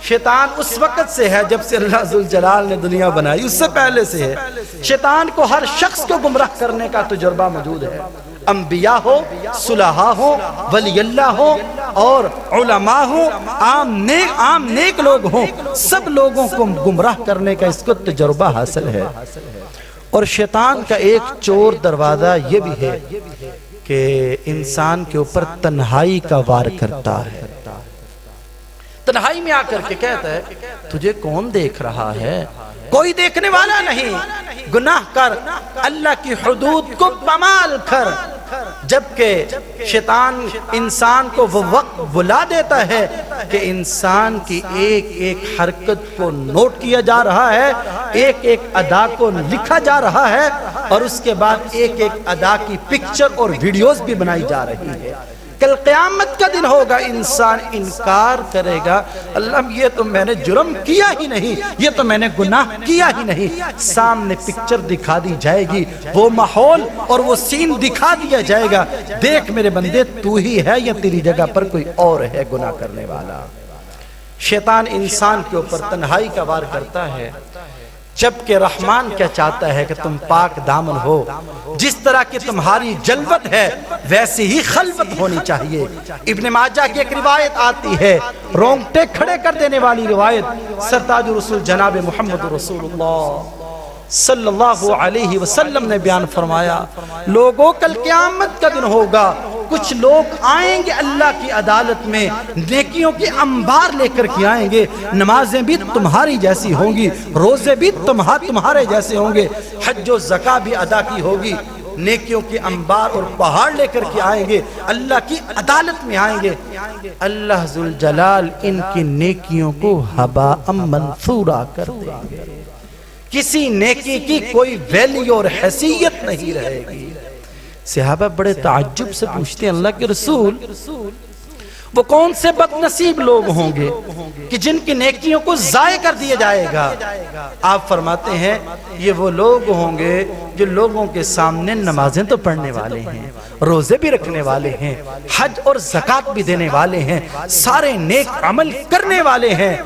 شیطان اس وقت سے ہے جب سے اللہ ذوالجلال نے دنیا بنائی، اس سے پہلے سے ہے۔ شیطان کو ہر شخص کو گمراہ کرنے کا تجربہ موجود ہے، انبیاء ہو، صلحاء ہو، ولی اللہ ہو اور علماء ہو، عام نیک لوگ ہوں، سب لوگوں کو گمراہ کرنے کا اس کو تجربہ حاصل ہے۔ اور شیطان کا ایک چور دروازہ یہ بھی ہے کہ انسان کے اوپر تنہائی کا وار کرتا ہے، تنہائی میں آ کر کے کہتا ہے تجھے کون دیکھ رہا ہے؟ کوئی دیکھنے والا نہیں، گناہ کر، اللہ کی حدود کو پامال کر۔ جبکہ شیطان انسان کو وہ وقت بلا دیتا ہے کہ انسان کی ایک ایک حرکت کو نوٹ کیا جا رہا ہے، ایک ایک ادا کو لکھا جا رہا ہے، اور اس کے بعد ایک ایک ادا کی پکچر اور ویڈیوز بھی بنائی جا رہی ہے۔ کل قیامت کا دن ہوگا، انسان انکار کرے گا، اللہ یہ تو میں نے جرم کیا ہی نہیں، یہ تو میں نے گناہ کیا ہی نہیں۔ سامنے پکچر دکھا دی جائے گی، وہ ماحول اور وہ سین دکھا دیا جائے گا، دیکھ میرے بندے تو ہی ہے یا تیری جگہ پر کوئی اور ہے گناہ کرنے والا۔ شیطان انسان کے اوپر تنہائی کا وار کرتا ہے، جبکہ رحمان کیا چاہتا ہے کہ تم پاک دامن ہو، جس طرح کی تمہاری جلوت ہے ویسی ہی خلوت ہونی چاہیے۔ ابن ماجہ کی ایک روایت آتی ہے، رونگٹے کھڑے کر دینے والی روایت، سرتاج رسول جناب محمد رسول اللہ صلی اللہ علیہ وسلم نے بیان فرمایا، لوگوں کل قیامت کا دن ہوگا، کچھ لوگ آئیں گے اللہ کی عدالت میں، نیکیوں کی انبار لے کر کے آئیں گے، نمازیں بھی تمہاری جیسی ہوں گی، روزے بھی تمہارے جیسے ہوں گے، حج و زکاة بھی ادا کی ہوگی، نیکیوں کی انبار اور پہاڑ لے کر کے آئیں گے، اللہ کی عدالت میں آئیں گے۔ اللہ ذوالجلال ان کی نیکیوں کو ہباء منثورا کر دیں گے، کسی نیکی کی کوئی ویلیو اور حیثیت نہیں رہے گی۔ صحابہ بڑے تعجب سے پوچھتے ہیں اللہ کے رسول، وہ کون سے بد نصیب لوگ ہوں گے کہ جن کی نیکیوں کو ضائع کر دیا جائے گا؟ آپ فرماتے ہیں یہ وہ لوگ ہوں گے جو لوگوں کے سامنے نمازیں تو پڑھنے والے ہیں، روزے بھی رکھنے والے ہیں، حج اور زکاة بھی دینے والے ہیں، سارے نیک عمل کرنے والے ہیں،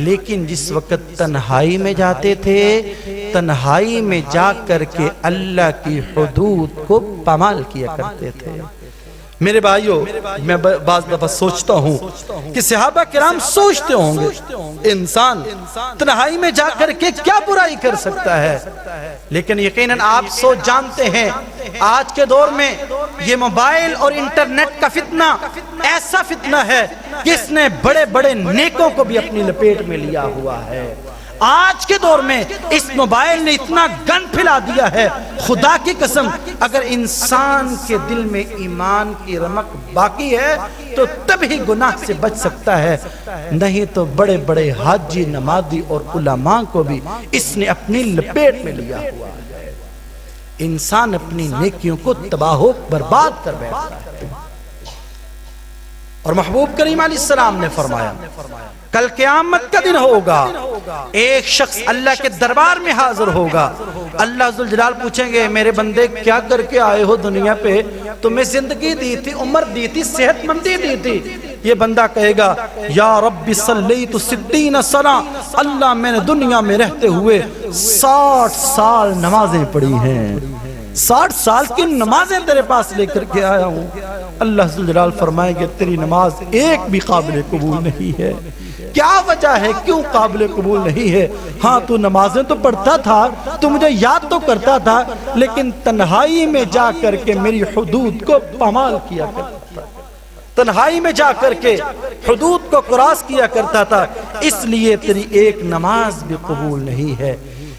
لیکن جس وقت تنہائی میں جاتے تھے، تنہائی میں جا کر کے اللہ کی حدود کو پامال کیا کرتے تھے۔ میرے بھائیوں، میں بعض دفعہ سوچتا ہوں کہ صحابہ کرام سوچتے ہوں گے انسان تنہائی میں جا کر کے کیا برائی کر سکتا ہے، لیکن یقیناً آپ سوچ جانتے ہیں آج کے دور میں یہ موبائل اور انٹرنیٹ کا فتنہ ایسا فتنہ ہے کہ اس نے بڑے بڑے نیکوں کو بھی اپنی لپیٹ میں لیا ہوا ہے۔ آج کے دور میں اس موبائل نے اتنا گن پھیلا دیا ہے، خدا کی قسم اگر انسان کے دل میں ایمان کی رمق باقی ہے تو تب ہی گناہ سے بچ سکتا ہے، نہیں تو بڑے بڑے حاجی، نمازی اور علماء کو بھی اس نے اپنی لپیٹ میں لیا ہوا ہے۔ انسان اپنی نیکیوں کو تباہ و برباد کر بیٹھتا ہے، اور محبوب کریم علیہ السلام نے فرمایا کل قیامت کا دن ہوگا، ایک شخص اللہ کے دربار میں حاضر ہوگا، اللہ ذوالجلال پوچھیں گے میرے بندے کیا کر کے آئے ہو دنیا پہ؟ تمہیں زندگی دی تھی، عمر دی تھی، صحت مندی دی تھی۔ یہ بندہ کہے گا یا رب صلیت 60 سنہ، اللہ میں نے دنیا میں رہتے ہوئے 60 سال نمازیں پڑھی ہیں، 60 سال کی نمازیں تیرے پاس لے کر کے آیا ہوں۔ اللہ ذوالجلال فرمائیں گے تیری نماز ایک بھی قابل قبول نہیں ہے۔ کیا وجہ ہے کیوں قابل قبول نہیں ہے؟ ہاں تو نمازیں تو پڑھتا تھا، تو مجھے یاد تو کرتا تھا، لیکن تنہائی میں جا کر کے میری حدود کو پامال کیا کرتا تھا، تنہائی میں جا کر کے حدود کو کراس کیا کرتا تھا، اس لیے تیری ایک نماز بھی قبول نہیں ہے۔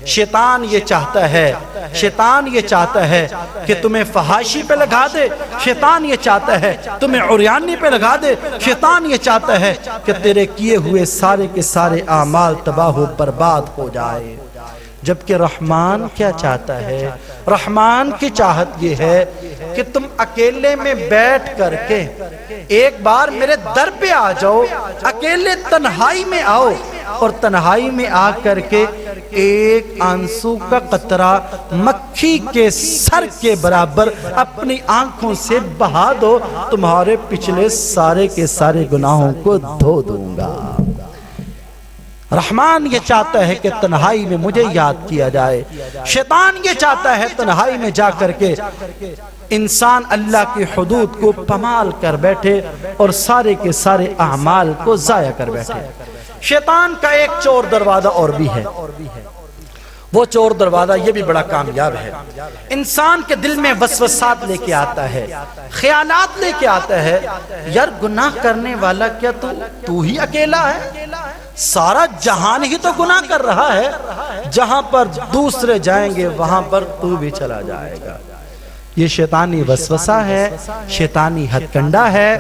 شیطان یہ چاہتا ہے کہ تمہیں فحاشی پہ لگا دے، شیطان یہ چاہتا ہے تمہیں عریانی پہ لگا دے، شیطان یہ چاہتا ہے کہ تیرے کیے ہوئے سارے کے سارے اعمال تباہ و برباد ہو جائے، جبکہ رحمان کیا چاہتا ہے؟ رحمان کی چاہت یہ ہے کہ تم اکیلے میں بیٹھ کر کے ایک بار میرے در پہ آ جاؤ، اکیلے تنہائی میں آؤ، اور تنہائی میں آ کر کے ایک آنسو کا قطرہ مکھی کے سر کے برابر اپنی آنکھوں سے بہا دو، تمہارے پچھلے سارے کے سارے گناہوں کو دھو دوں گا۔ رحمان یہ چاہتا ہے کہ تنہائی میں مجھے یاد کیا جائے، شیطان یہ چاہتا ہے تنہائی میں جا کر کے انسان اللہ کی حدود کو پامال کر بیٹھے اور سارے کے سارے اعمال کو ضائع کر بیٹھے۔ شیطان کا ایک چور دروازہ اور بھی ہے، وہ چور دروازہ یہ بھی بڑا کامیاب ہے، انسان کے دل میں وسوسات لے کے آتا ہے، خیالات لے کے آتا ہے، یار گناہ کرنے والا کیا تو ہی اکیلا ہے؟ سارا جہان ہی تو گناہ کر رہا ہے، جہاں پر دوسرے جائیں گے وہاں پر تو بھی چلا جائے گا۔ یہ شیطانی وسوسہ ہے، شیطانی ہتھ کنڈا ہے،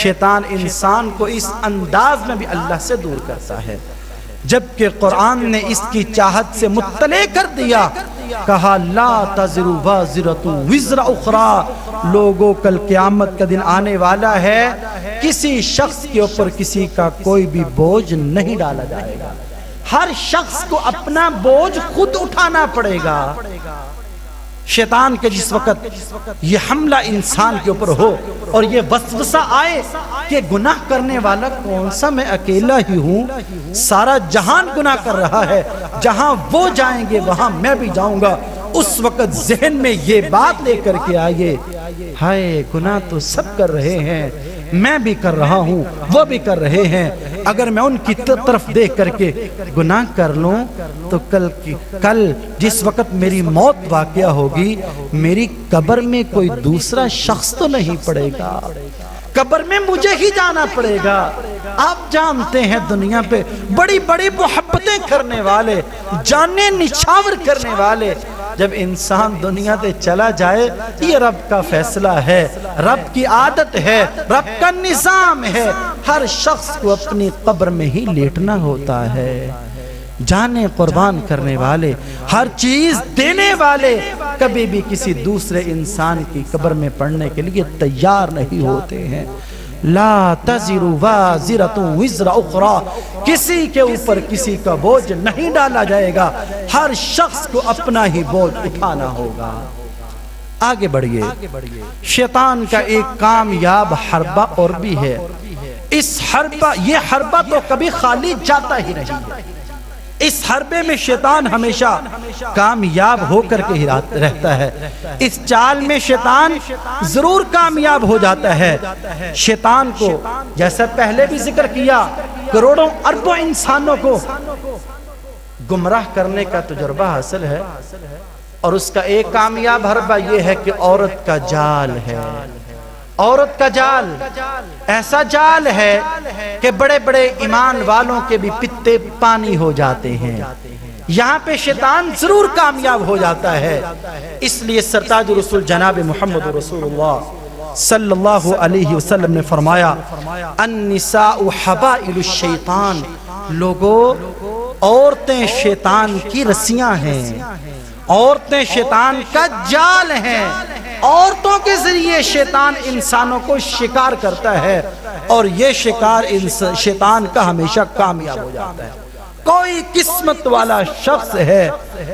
شیطان انسان کو اس انداز میں بھی اللہ سے دور کرتا ہے، جبکہ قرآن نے اس کی چاہت سے مطلع کر دیا، کہا لا تزر وازرۃ وزر اخری، لوگوں کل قیامت کا دن آنے والا ہے، کسی شخص کے اوپر کسی کا کوئی بھی بوجھ نہیں ڈالا جائے گا، ہر شخص کو اپنا بوجھ خود اٹھانا پڑے گا۔ شیطان کے جس وقت یہ حملہ انسان کے اوپر ہو اور یہ وسوسہ آئے کہ گناہ کرنے والا کون سا، میں اکیلا ہی ہوں، سارا جہان گناہ کر رہا ہے، جہاں وہ جائیں گے وہاں میں بھی جاؤں گا، اس وقت ذہن میں یہ بات لے کر کے آئیے، ہائے گناہ تو سب کر رہے ہیں، میں بھی کر رہا ہوں، وہ بھی کر رہے ہیں، اگر میں ان کی طرف دیکھ کر کے گناہ کر لوں تو کل جس وقت میری موت واقعہ ہوگی، میری قبر میں کوئی دوسرا شخص تو نہیں پڑے گا، قبر میں مجھے ہی جانا پڑے گا۔ آپ جانتے ہیں دنیا پہ بڑی بڑی محبتیں کرنے والے، جانیں نچھاور کرنے والے، جب انسان دنیا سے چلا جائے یہ رب کا فیصلہ ہے، رب کی عادت ہے، رب کا نظام ہے، ہر شخص کو اپنی قبر میں ہی لیٹنا ہوتا ہے۔ جانیں قربان کرنے والے، ہر چیز دینے والے کبھی بھی کسی دوسرے انسان کی قبر میں پڑنے کے لیے تیار نہیں ہوتے ہیں۔ لا تزر وازرۃ وزر اخری، کسی کے اوپر کسی کا بوجھ نہیں ڈالا جائے گا، ہر شخص کو اپنا ہی بوجھ اٹھانا ہوگا۔ آگے بڑھئے، شیطان کا ایک کامیاب حربہ اور بھی ہے، یہ حربہ تو کبھی خالی جاتا ہی نہیں ہے، اس حربے میں شیطان ہمیشہ کامیاب ہو کر کے ہی رہتا ہے، اس چال میں شیطان ضرور کامیاب ہو جاتا ہے۔ شیطان کو جیسا پہلے بھی ذکر کیا، کروڑوں اربوں انسانوں کو گمراہ کرنے کا تجربہ حاصل ہے، اور اس کا ایک کامیاب حربہ یہ ہے کہ عورت کا جال ہے۔ عورت کا جال ایسا جال ہے کہ بڑے بڑے ایمان والوں کے بھی پتے پانی ہو جاتے ہیں۔ یہاں پہ شیطان ضرور کامیاب ہو جاتا ہے۔ اس لیے سرتاج رسول جناب محمد رسول اللہ صلی اللہ علیہ وسلم نے فرمایا، النساء حبائل الشیطان، لوگوں عورتیں شیطان کی رسیاں ہیں، عورتیں شیطان کا جال ہیں۔ عورتوں کے ذریعے شیطان انسانوں کو شکار کرتا ہے، اور یہ شکار شیطان کا ہمیشہ کامیاب ہو جاتا ہے۔ کوئی قسمت والا شخص ہے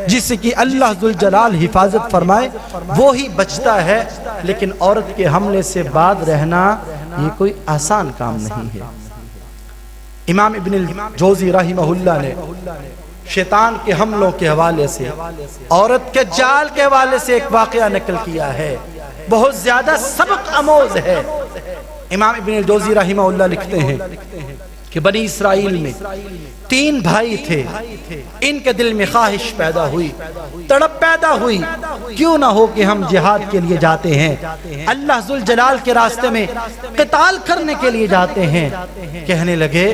جس کی اللہ ذوالجلال حفاظت فرمائے، وہی بچتا ہے، لیکن عورت کے حملے سے بعد رہنا یہ کوئی آسان کام نہیں ہے۔ امام ابن الجوزی رحمہ اللہ نے شیطان کے حملوں کے حوالے سے، عورت کے جال کے حوالے سے ایک واقعہ نقل کیا ہے، بہت زیادہ سبق آموز ہے۔ امام ابن الجوزی رحمہ اللہ لکھتے ہیں کہ بنی اسرائیل میں 3 بھائی تھے، ان کے دل میں خواہش پیدا ہوئی، تڑپ پیدا ہوئی، کیوں نہ ہو کہ ہم جہاد کے لیے جاتے ہیں، اللہ ذوالجلال کے راستے میں قتال کرنے کے لیے جاتے ہیں۔ کہنے لگے،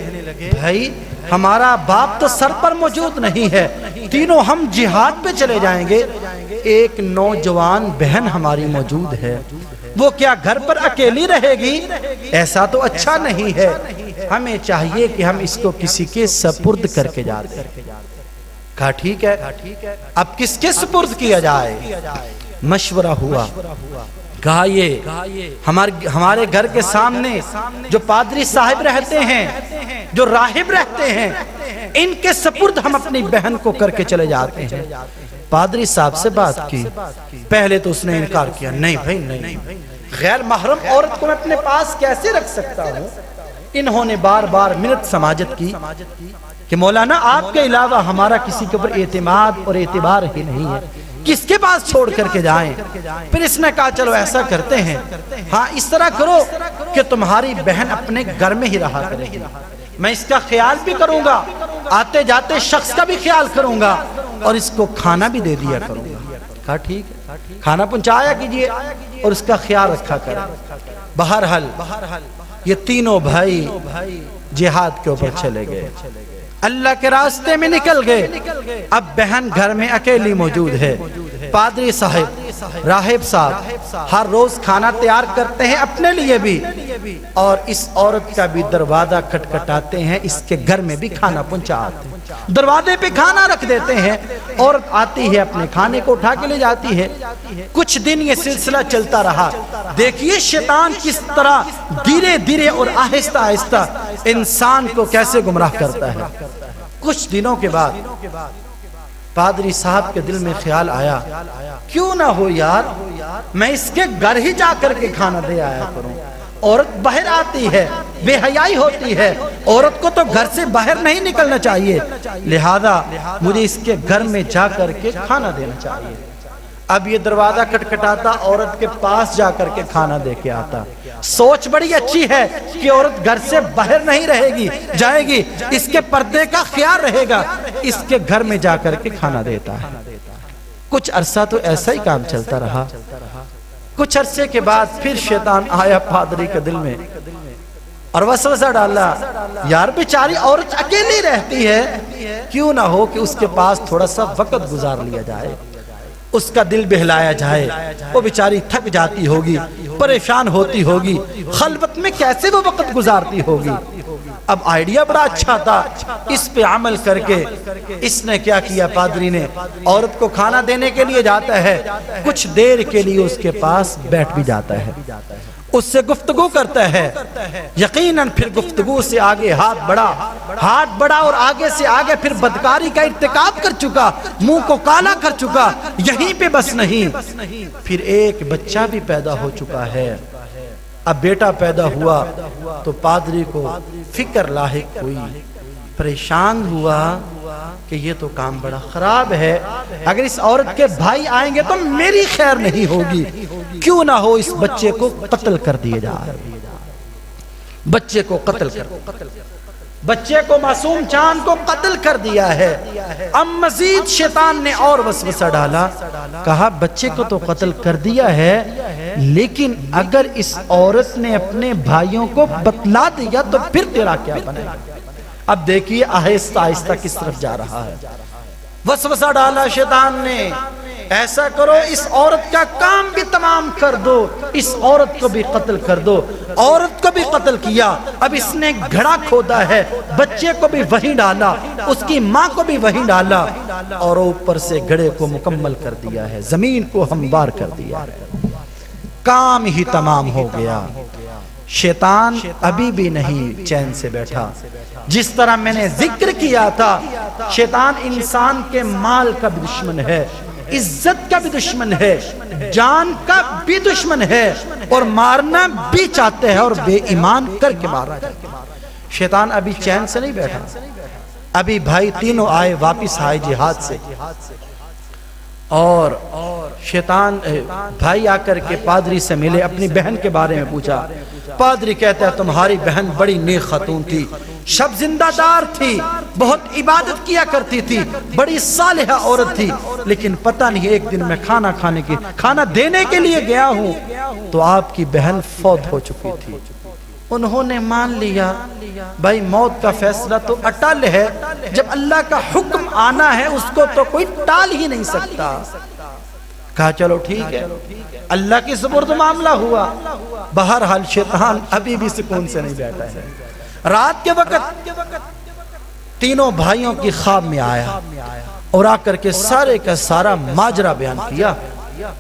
بھائی ہمارا باپ تو سر پر موجود نہیں ہے، تینوں ہم جہاد پہ چلے جائیں گے، ایک نوجوان بہن ہماری موجود ہے، وہ کیا گھر پر اکیلی رہے گی؟ ایسا تو اچھا نہیں ہے، ہمیں چاہیے کہ ہم اس کو کسی کے سپرد کر کے جاتے ہیں۔ کہا ٹھیک ہے، اب کس کے سپرد کیا جائے؟ مشورہ ہوا، کہا یہ ہمارے گھر کے سامنے جو پادری صاحب رہتے ہیں، جو راہب رہتے ہیں، ان کے سپرد ہم اپنی بہن کو کر کے چلے جاتے ہیں۔ پادری صاحب سے بات کی، پہلے تو اس نے انکار کیا، نہیں بھائی نہیں، غیر محرم عورت کو میں اپنے پاس کیسے رکھ سکتا ہوں؟ انہوں نے بار بار منت سماجت کی کہ مولانا آپ کے علاوہ ہمارا کسی کے اوپر اعتماد اور اعتبار ہی نہیں ہے، کس کے پاس چھوڑ کر کے جائیں؟ پھر اس نے کہا چلو ایسا کرتے ہیں، ہاں اس طرح کرو کہ تمہاری بہن اپنے گھر میں ہی رہا کرے گی، میں اس کا خیال بھی کروں گا، آتے جاتے شخص کا بھی خیال کروں گا، اور اس کو کھانا بھی دے دیا کروں گا۔ کہا ٹھیک ہے، کھانا پہنچایا کیجئے اور اس کا خیال رکھا کریں۔ بہرحال یہ تینوں بھائی جہاد کے اوپر چلے گئے، اللہ کے راستے میں نکل گئے۔ اب بہن گھر میں اکیلی موجود ہے، پادری صاحب، راہب صاحب ہر روز کھانا تیار کرتے ہیں اپنے لیے بھی، اور اس عورت کا بھی دروازہ کھٹکھٹاتے ہیں، اس کے گھر میں بھی کھانا پہنچاتے ہیں، دروازے پہ کھانا رکھ دیتے ہیں، عورت آتی ہے اپنے کھانے کو اٹھا کے لے جاتی ہے۔ کچھ دن یہ سلسلہ چلتا رہا، دیکھیے شیطان کس طرح دھیرے دھیرے اور آہستہ آہستہ انسان کو کیسے گمراہ کرتا ہے۔ کچھ دنوں کے بعد پادری صاحب کے دل میں خیال آیا، کیوں نہ ہو یار میں اس کے گھر ہی جا کر کے کھانا دے آیا کروں۔ عورت باہر آتی ہے، بے حیائی ہوتی ہے، عورت کو تو گھر سے باہر نہیں نکلنا چاہیے، لہذا مجھے اس کے گھر میں جا کر کے کھانا دینا چاہیے۔ اب یہ دروازہ کھٹکھٹاتا، عورت کے پاس جا کر کے کھانا دے کے آتا۔ سوچ بڑی اچھی ہے کہ عورت گھر سے باہر نہیں رہے گی، جائے گی، اس کے پردے کا خیال رہے گا، اس کے گھر میں جا کر کے کھانا دیتا ہے۔ کچھ عرصہ تو ایسا ہی کام چلتا رہا۔ کچھ عرصے کے بعد پھر شیطان آیا پادری کے دل میں اور وسوسہ ڈالا، یار بیچاری عورت اکیلی رہتی ہے، کیوں نہ ہو کہ اس کے پاس تھوڑا سا وقت گزار لیا جائے، اس کا دل بہلایا جائے، وہ بیچاری تھک جاتی ہوگی، پریشان ہوتی ہوگی، خلوت میں کیسے وہ وقت گزارتی ہوگی۔ اب آئیڈیا بڑا اچھا تھا، اس پہ عمل کر کے اس نے کیا کیا، پادری نے عورت کو کھانا دینے کے لیے جاتا ہے، کچھ دیر کے لیے اس کے پاس بیٹھ بھی جاتا ہے، اس سے گفتگو کرتا ہے، یقیناً پھر گفتگو سے آگے ہاتھ بڑھا اور آگے سے آگے پھر بدکاری کا ارتکاب کر چکا، منہ کو کالا کر چکا۔ یہیں پہ بس نہیں، پھر ایک بچہ بھی پیدا ہو چکا ہے۔ اب بیٹا پیدا ہوا تو پادری کو فکر لاحق ہوئی پریشان ہوا کہ یہ تو کام بڑا خراب ہے، اگر اس عورت کے بھائی آئیں گے تو میری خیر نہیں ہوگی، کیوں نہ ہو اس بچے کو قتل کر دیا جائے، بچے کو قتل کر، بچے کو، معصوم چاند کو قتل کر دیا ہے۔ اب مزید شیطان نے اور وسوسہ ڈالا، کہا بچے کو تو قتل کر دیا ہے، لیکن اگر اس عورت نے اپنے بھائیوں کو بتلا دیا تو پھر تیرا کیا بنے گا؟ اب دیکھیے آہستہ آہستہ کس طرف جا رہا ہے۔ وسوسہ ڈالا شیطان نے، ایسا کرو اس عورت کا کام بھی تمام کر دو، اس عورت کو بھی قتل کر دو۔ عورت کو بھی قتل کیا، اب اس نے گھڑا کھودا ہے، بچے کو بھی وہیں ڈالا، اس کی ماں کو بھی وہیں ڈالا، اور اوپر سے گھڑے کو مکمل کر دیا ہے، زمین کو ہموار کر دیا ہے، کام ہی تمام ہو گیا۔ شیطان ابھی بھی نہیں چین سے بیٹھا۔ جس طرح میں نے ذکر کیا تھا، شیطان انسان کے مال کا بھی دشمن ہے، عزت کا بھی دشمن ہے، جان کا بھی دشمن ہے، اور مارنا بھی چاہتے ہیں، اور بے ایمان کر کے مارا جاتا ہے۔ شیطان ابھی چین سے نہیں بیٹھا، ابھی بھائی تینوں آئے، واپس آئے جہاد سے، اور شیطان بھائی آ کر کے پادری سے ملے، اپنی بہن کے بارے میں پوچھا۔ پادری کہتا ہے تمہاری بہن بڑی نیک خاتون تھی، شب زندہ دار تھی، بہت عبادت کیا کرتی تھی، بڑی صالحہ عورت تھی، لیکن پتہ نہیں ایک دن میں کھانا دینے کے لیے گیا ہوں تو آپ کی بہن فوت ہو چکی تھی۔ انہوں نے مان لیا بھائی موت کا فیصلہ تو اٹل ہے، جب اللہ کا حکم آنا ہے اس کو تو کوئی ٹال ہی نہیں سکتا۔ کہا چلو ٹھیک ہے، اللہ کی سپرد معاملہ ہوا۔ بہرحال شیطان ابھی بھی سکون سے نہیں بیٹھا ہے۔ رات کے وقت تینوں بھائیوں کی خواب میں آیا اور آ کر کے سارے کا سارا ماجرا بیان کیا۔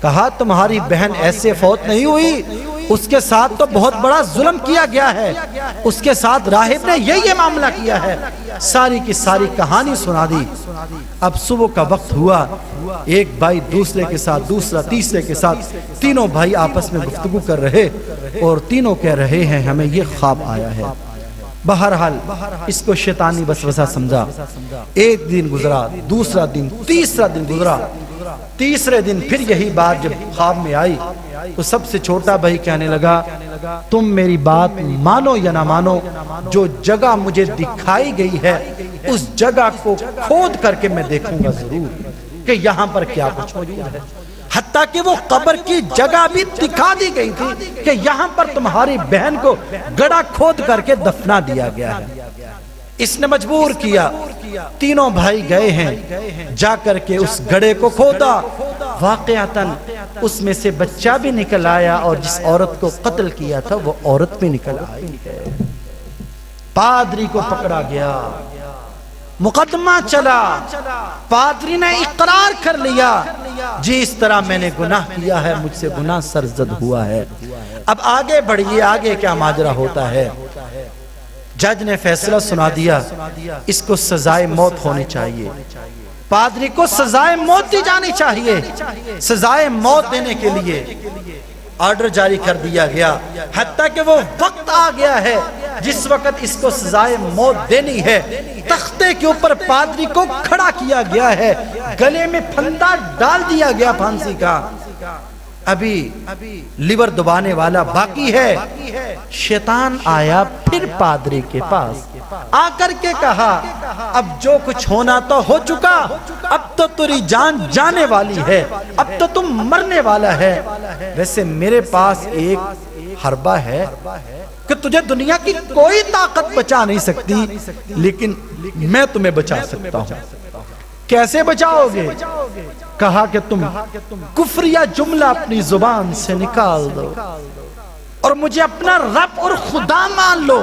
کہا تمہاری بہن ایسے فوت نہیں ہوئی، اس کے ساتھ تو بہت بڑا ظلم کیا گیا ہے، اس کے ساتھ راہب نے یہ معاملہ کیا ہے، ساری کی ساری کہانی سنا دی۔ اب صبح کا وقت ہوا، ایک بھائی دوسرے کے ساتھ، دوسرا تیسرے کے ساتھ، تینوں بھائی آپس میں گفتگو کر رہے اور تینوں کہہ رہے ہیں ہمیں یہ خواب آیا ہے۔ بہرحال اس کو شیطانی وسوسہ سمجھا۔ ایک دن گزرا، دوسرا دن، تیسرا دن گزرا، تیسرے دن پھر یہی بات جب خواب میں آئی تو سب سے چھوٹا بھائی کہنے لگا تم میری بات مانو یا نہ مانو، جو جگہ مجھے دکھائی گئی ہے اس جگہ کو کھود کر کے میں دیکھوں گا ضرور کہ یہاں پر کیا کچھ موجود ہے۔ حتیٰ کہ وہ قبر کی جگہ بھی دکھا دی گئی تھی کہ یہاں پر تمہاری بہن کو گڑھا کھود کر کے دفنا دیا گیا ہے۔ اس نے مجبور کیا، تینوں بھائی گئے ہیں، جا کر کے اس گڑھے کو کھودا، واقعتاً اس میں سے بچہ بھی نکل آیا، اور جس عورت کو قتل کیا تھا وہ عورت بھی نکل آئی ہے۔ پادری کو پکڑا گیا، مقدمہ چلا، پادری نے اقرار کر لیا جی اس طرح میں نے گناہ کیا ہے، مجھ سے گناہ سرزد ہوا ہے۔ اب آگے بڑھئے، آگے کیا ماجرا ہوتا ہے۔ جج نے فیصلہ سنا دیا، اس کو سزائے موت ہونی چاہیے، پادری کو سزائے موت دی جانی چاہیے۔ سزائے موت دینے کے لیے آرڈر جاری کر دیا گیا، حتیٰ کہ وہ وقت آ گیا ہے جس وقت اس کو سزائے موت دینی ہے۔ تختے کے اوپر پادری کو کھڑا کیا گیا ہے، گلے میں پھندا ڈال دیا گیا پھانسی کا، ابھی لیور دبانے والا باقی ہے۔ شیطان آیا پھر پادری کے پاس، آ کر کے کہا اب جو کچھ ہونا تو ہو چکا، اب تو تیری جان جانے والی ہے، اب تو تم مرنے والا ہے۔ ویسے میرے پاس ایک حربہ ہے کہ تجھے دنیا کی کوئی طاقت بچا نہیں سکتی، لیکن میں تمہیں بچا سکتا ہوں۔ کیسے بچاؤ گے؟ کہا کہ تم کفریہ جملہ اپنی زبان سے نکال دو اور مجھے اپنا رب اور خدا مان لو،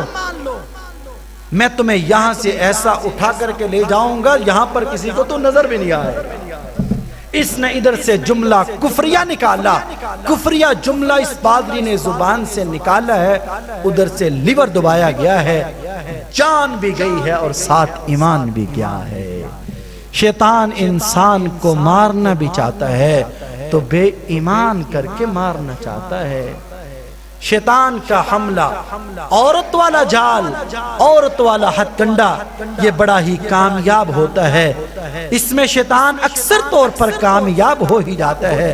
میں تمہیں یہاں سے ایسا اٹھا کر کے لے جاؤں گا یہاں پر کسی کو تو نظر بھی نہیں آئے۔ اس نے ادھر سے جملہ کفریہ نکالا، کفریہ جملہ اس پادری نے زبان سے نکالا ہے، ادھر سے لیور دبایا گیا ہے، جان بھی گئی ہے اور ساتھ ایمان بھی گیا ہے۔ شیطان انسان کو مارنا بھی چاہتا ہے تو بے ایمان کر کے مارنا چاہتا ہے۔ شیطان کا حملہ، عورت والا جال، عورت والا ہتھ کنڈا، یہ بڑا ہی کامیاب ہوتا ہے۔ اس میں شیطان اکثر طور پر کامیاب ہو ہی جاتا ہے۔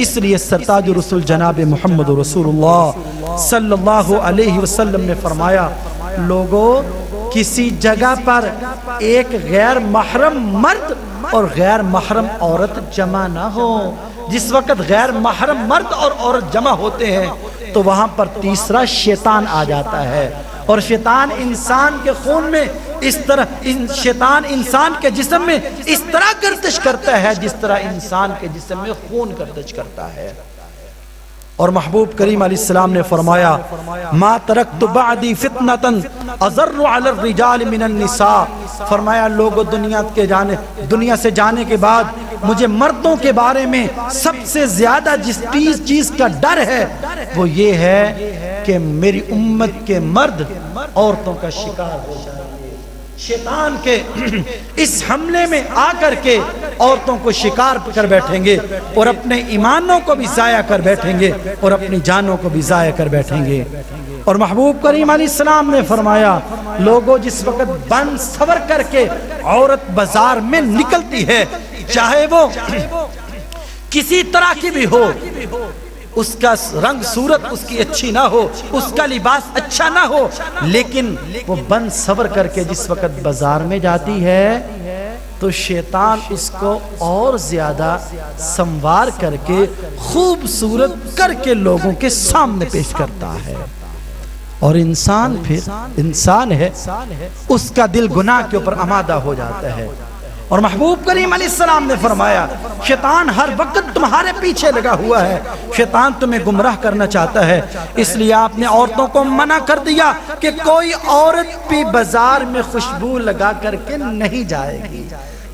اس لیے سرتاج رسول جناب محمد رسول اللہ صلی اللہ علیہ وسلم نے فرمایا، لوگوں کسی جگہ پر ایک غیر محرم مرد اور غیر محرم عورت جمع نہ ہو۔ جس وقت غیر محرم مرد اور عورت جمع ہوتے ہیں تو وہاں پر تیسرا شیطان آ جاتا ہے، اور شیطان انسان کے خون میں اس طرح شیطان انسان کے جسم میں اس طرح گردش کرتا ہے جس طرح انسان کے جسم میں خون گردش کرتا ہے۔ اور محبوب کریم علیہ السلام نے فرمایا، ما ترکت بعدی فتنة اضر علی الرجال من النساء، فرمایا لوگوں دنیا سے جانے کے بعد مجھے مردوں کے بارے میں سب سے زیادہ جس چیز کا ڈر ہے وہ یہ ہے کہ میری امت کے مرد عورتوں کا شکار ہو جائے، شیطان کے اس حملے میں آ کر کے عورتوں کو شکار کر بیٹھیں گے اور اپنے ایمانوں کو بھی ضائع کر بیٹھیں گے اور اپنی جانوں کو بھی ضائع کر بیٹھیں گے۔ اور محبوب کریم علیہ السلام نے فرمایا، لوگوں جس وقت بن سور کر کے عورت بازار میں نکلتی ہے، چاہے وہ کسی طرح کی بھی ہو، اس کا رنگ صورت اس کی اچھی نہ ہو، اس کا لباس اچھا نہ ہو، لیکن وہ بن سور کر کے جس وقت بازار میں جاتی ہے تو شیطان اس کو اور زیادہ سنوار کر کے خوبصورت کر کے لوگوں کے سامنے پیش کرتا ہے، اور انسان پھر انسان ہے، اس کا دل گناہ کے اوپر آمادہ ہو جاتا ہے۔ اور محبوب کریم علیہ السلام نے فرمایا، شیطان ہر وقت تمہارے پیچھے لگا ہوا ہے، شیطان تمہیں گمراہ کرنا چاہتا ہے، اس لیے آپ نے عورتوں کو منع کر دیا کہ کوئی عورت بھی بازار میں خوشبو لگا کر کے نہیں جائے گی۔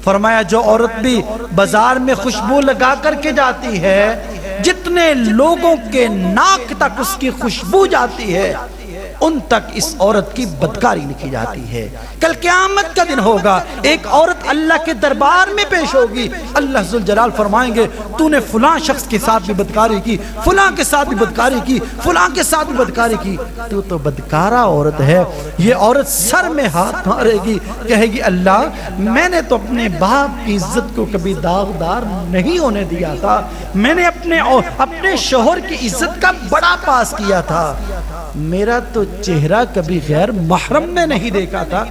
فرمایا جو عورت بھی بازار میں خوشبو لگا کر کے جاتی ہے، جتنے لوگوں کے ناک تک اس کی خوشبو جاتی ہے ان تک اس عورت کی بدکاری لکھی جاتی ہے۔ کل قیامت کا دن ہوگا، ایک عورت اللہ کے دربار میں پیش ہوگی، اللہ ذوالجلال فرمائیں گے تو نے فلاں شخص کے ساتھ بھی بدکاری کی، فلاں کے ساتھ بھی بدکاری کی، فلاں کے ساتھ بھی بدکاری کی، تو بدکارہ عورت ہے۔ یہ عورت سر میں ہاتھ مارے گی، کہے گی اللہ میں نے تو اپنے باپ کی عزت کو کبھی داغدار نہیں ہونے دیا تھا، میں نے اپنے شوہر کی عزت کا بڑا پاس کیا تھا، میرا تو چہرہ کبھی غیر محرم نے نہیں دیکھا تھا،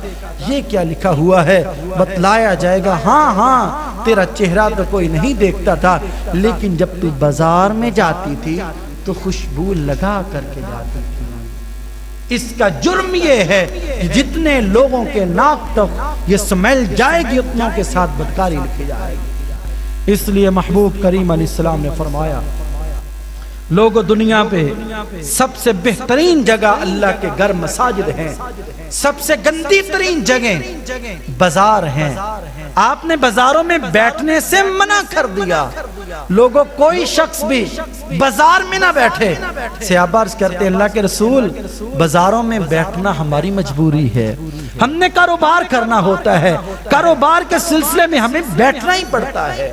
یہ کیا لکھا ہوا ہے؟ بتلایا جائے گا ہاں تیرا چہرہ تو کوئی نہیں دیکھتا تھا، لیکن جب تو بازار میں جاتی تھی تو خوشبو لگا کر کے جاتی تھی۔ اس کا جرم یہ ہے کہ جتنے لوگوں کے ناک تک یہ سمیل جائے گی اتنوں کے ساتھ بدکاری لکھی جائے گی۔ اس لیے محبوب کریم علیہ السلام نے فرمایا، لوگوں دنیا پہ سب سے بہترین جگہ اللہ کے گھر مساجد ہیں، سب سے گندی ترین جگہ بازار ہیں۔ آپ نے بازاروں میں بیٹھنے سے منع کر دیا، لوگوں کوئی شخص بھی بازار میں نہ بیٹھے۔ صحابہ عرض کرتے ہیں اللہ کے رسول بازاروں میں بیٹھنا ہماری مجبوری ہے، ہم نے کاروبار کرنا ہوتا ہے، کاروبار کے سلسلے میں ہمیں بیٹھنا ہی پڑتا ہے۔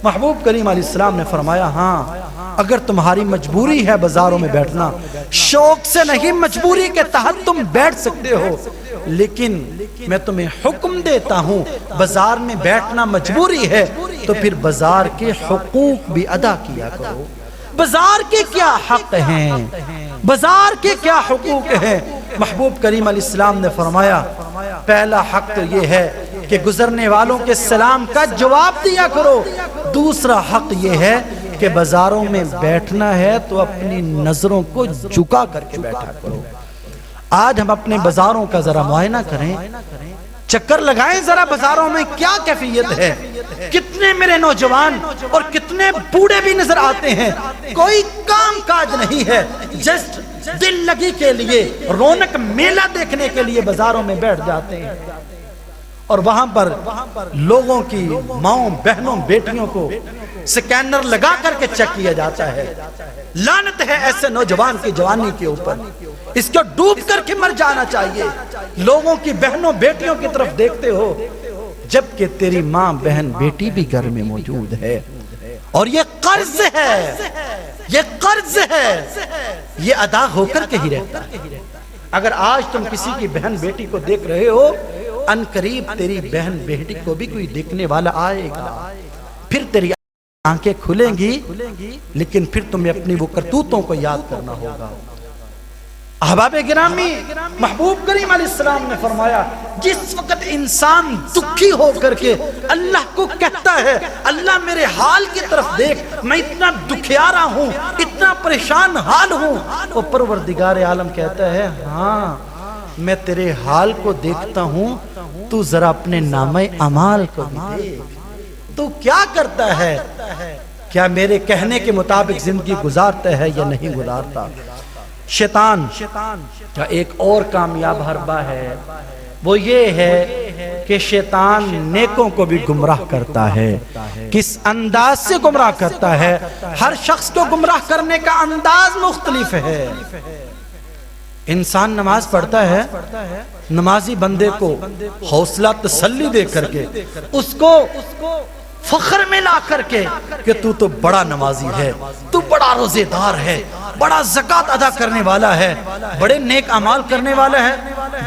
محبوب کریم علیہ السلام نے فرمایا ہاں اگر تمہاری مجبوری ہے بازاروں میں بیٹھنا، شوق سے نہیں مجبوری کے تحت تم بیٹھ سکتے ہو، لیکن میں تمہیں حکم دیتا ہوں بازار میں بیٹھنا مجبوری ہے تو پھر بازار کے حقوق بھی ادا کیا کرو۔ بازار کے کیا حق ہیں، بازار کے کیا حقوق ہیں؟ محبوب کریم علیہ السلام نے فرمایا پہلا حق تو یہ ہے کہ گزرنے والوں کے سلام کا جواب دیا کرو، دوسرا حق یہ ہے کہ بازاروں میں بیٹھنا ہے تو اپنی نظروں کو جھکا کر کے بیٹھا کرو۔ آج ہم اپنے بازاروں کا ذرا معائنہ کریں، چکر لگائیں ذرا بازاروں میں کیا کیفیت ہے، کتنے میرے نوجوان اور کتنے بوڑھے بھی نظر آتے ہیں، کوئی کام کاج نہیں ہے، جسٹ دل لگی کے لیے رونق میلہ دیکھنے کے لیے بازاروں میں بیٹھ جاتے ہیں، اور وہاں پر لوگوں کی ماؤں بہنوں بیٹیوں کو سکینر لگا کر کے چیک کیا جاتا ہے۔ لعنت ہے ایسے نوجوان کی جوانی کے اوپر، اس کو ڈوب کر کے مر جانا چاہیے۔ لوگوں کی بہنوں بیٹیوں کی طرف دیکھتے ہو جبکہ تیری ماں بہن بیٹی بھی گھر میں موجود ہے، اور یہ قرض ہے، یہ قرض ہے، یہ ادا ہو کر کے ہی رہتا ہے۔ اگر آج تم کسی کی بہن بیٹی کو دیکھ رہے ہو، ان قریب تیری بہن بیٹی کو بھی کوئی دیکھنے والا آئے گا، پھر تیری آنکھیں کھلیں گی، لیکن پھر تمہیں اپنی وہ کرتوتوں کو یاد کرنا ہوگا۔ احباب گرامی، محبوب کریم علیہ السلام نے فرمایا جس وقت انسان دکھی ہو کر کے اللہ کو کہتا ہے اللہ میرے حال کی طرف دیکھ، میں اتنا دکھیارا ہوں، اتنا پریشان حال ہوں، وہ پروردگار عالم کہتا ہے ہاں میں تیرے حال کو دیکھتا ہوں، تو ذرا اپنے نامہ اعمال کو دیکھ، تو کیا کرتا ہے، کیا میرے کہنے کے مطابق زندگی گزارتا ہے یا نہیں گزارتا۔ شیطان کا ایک اور کامیاب حربہ ہے، وہ یہ ہے کہ شیطان نیکوں کو بھی گمراہ کرتا ہے۔ کس انداز سے گمراہ کرتا ہے؟ ہر شخص کو گمراہ کرنے کا انداز مختلف ہے۔ انسان نماز پڑھتا ہے، نمازی بندے کو حوصلہ تسلی دے کر کے اس کو فخر میں لا کر کے کہ تو بڑا نمازی ہے، تو بڑا روزے دار ہے، بڑا زکوٰۃ ادا کرنے والا ہے، بڑے نیک اعمال کرنے والا ہے،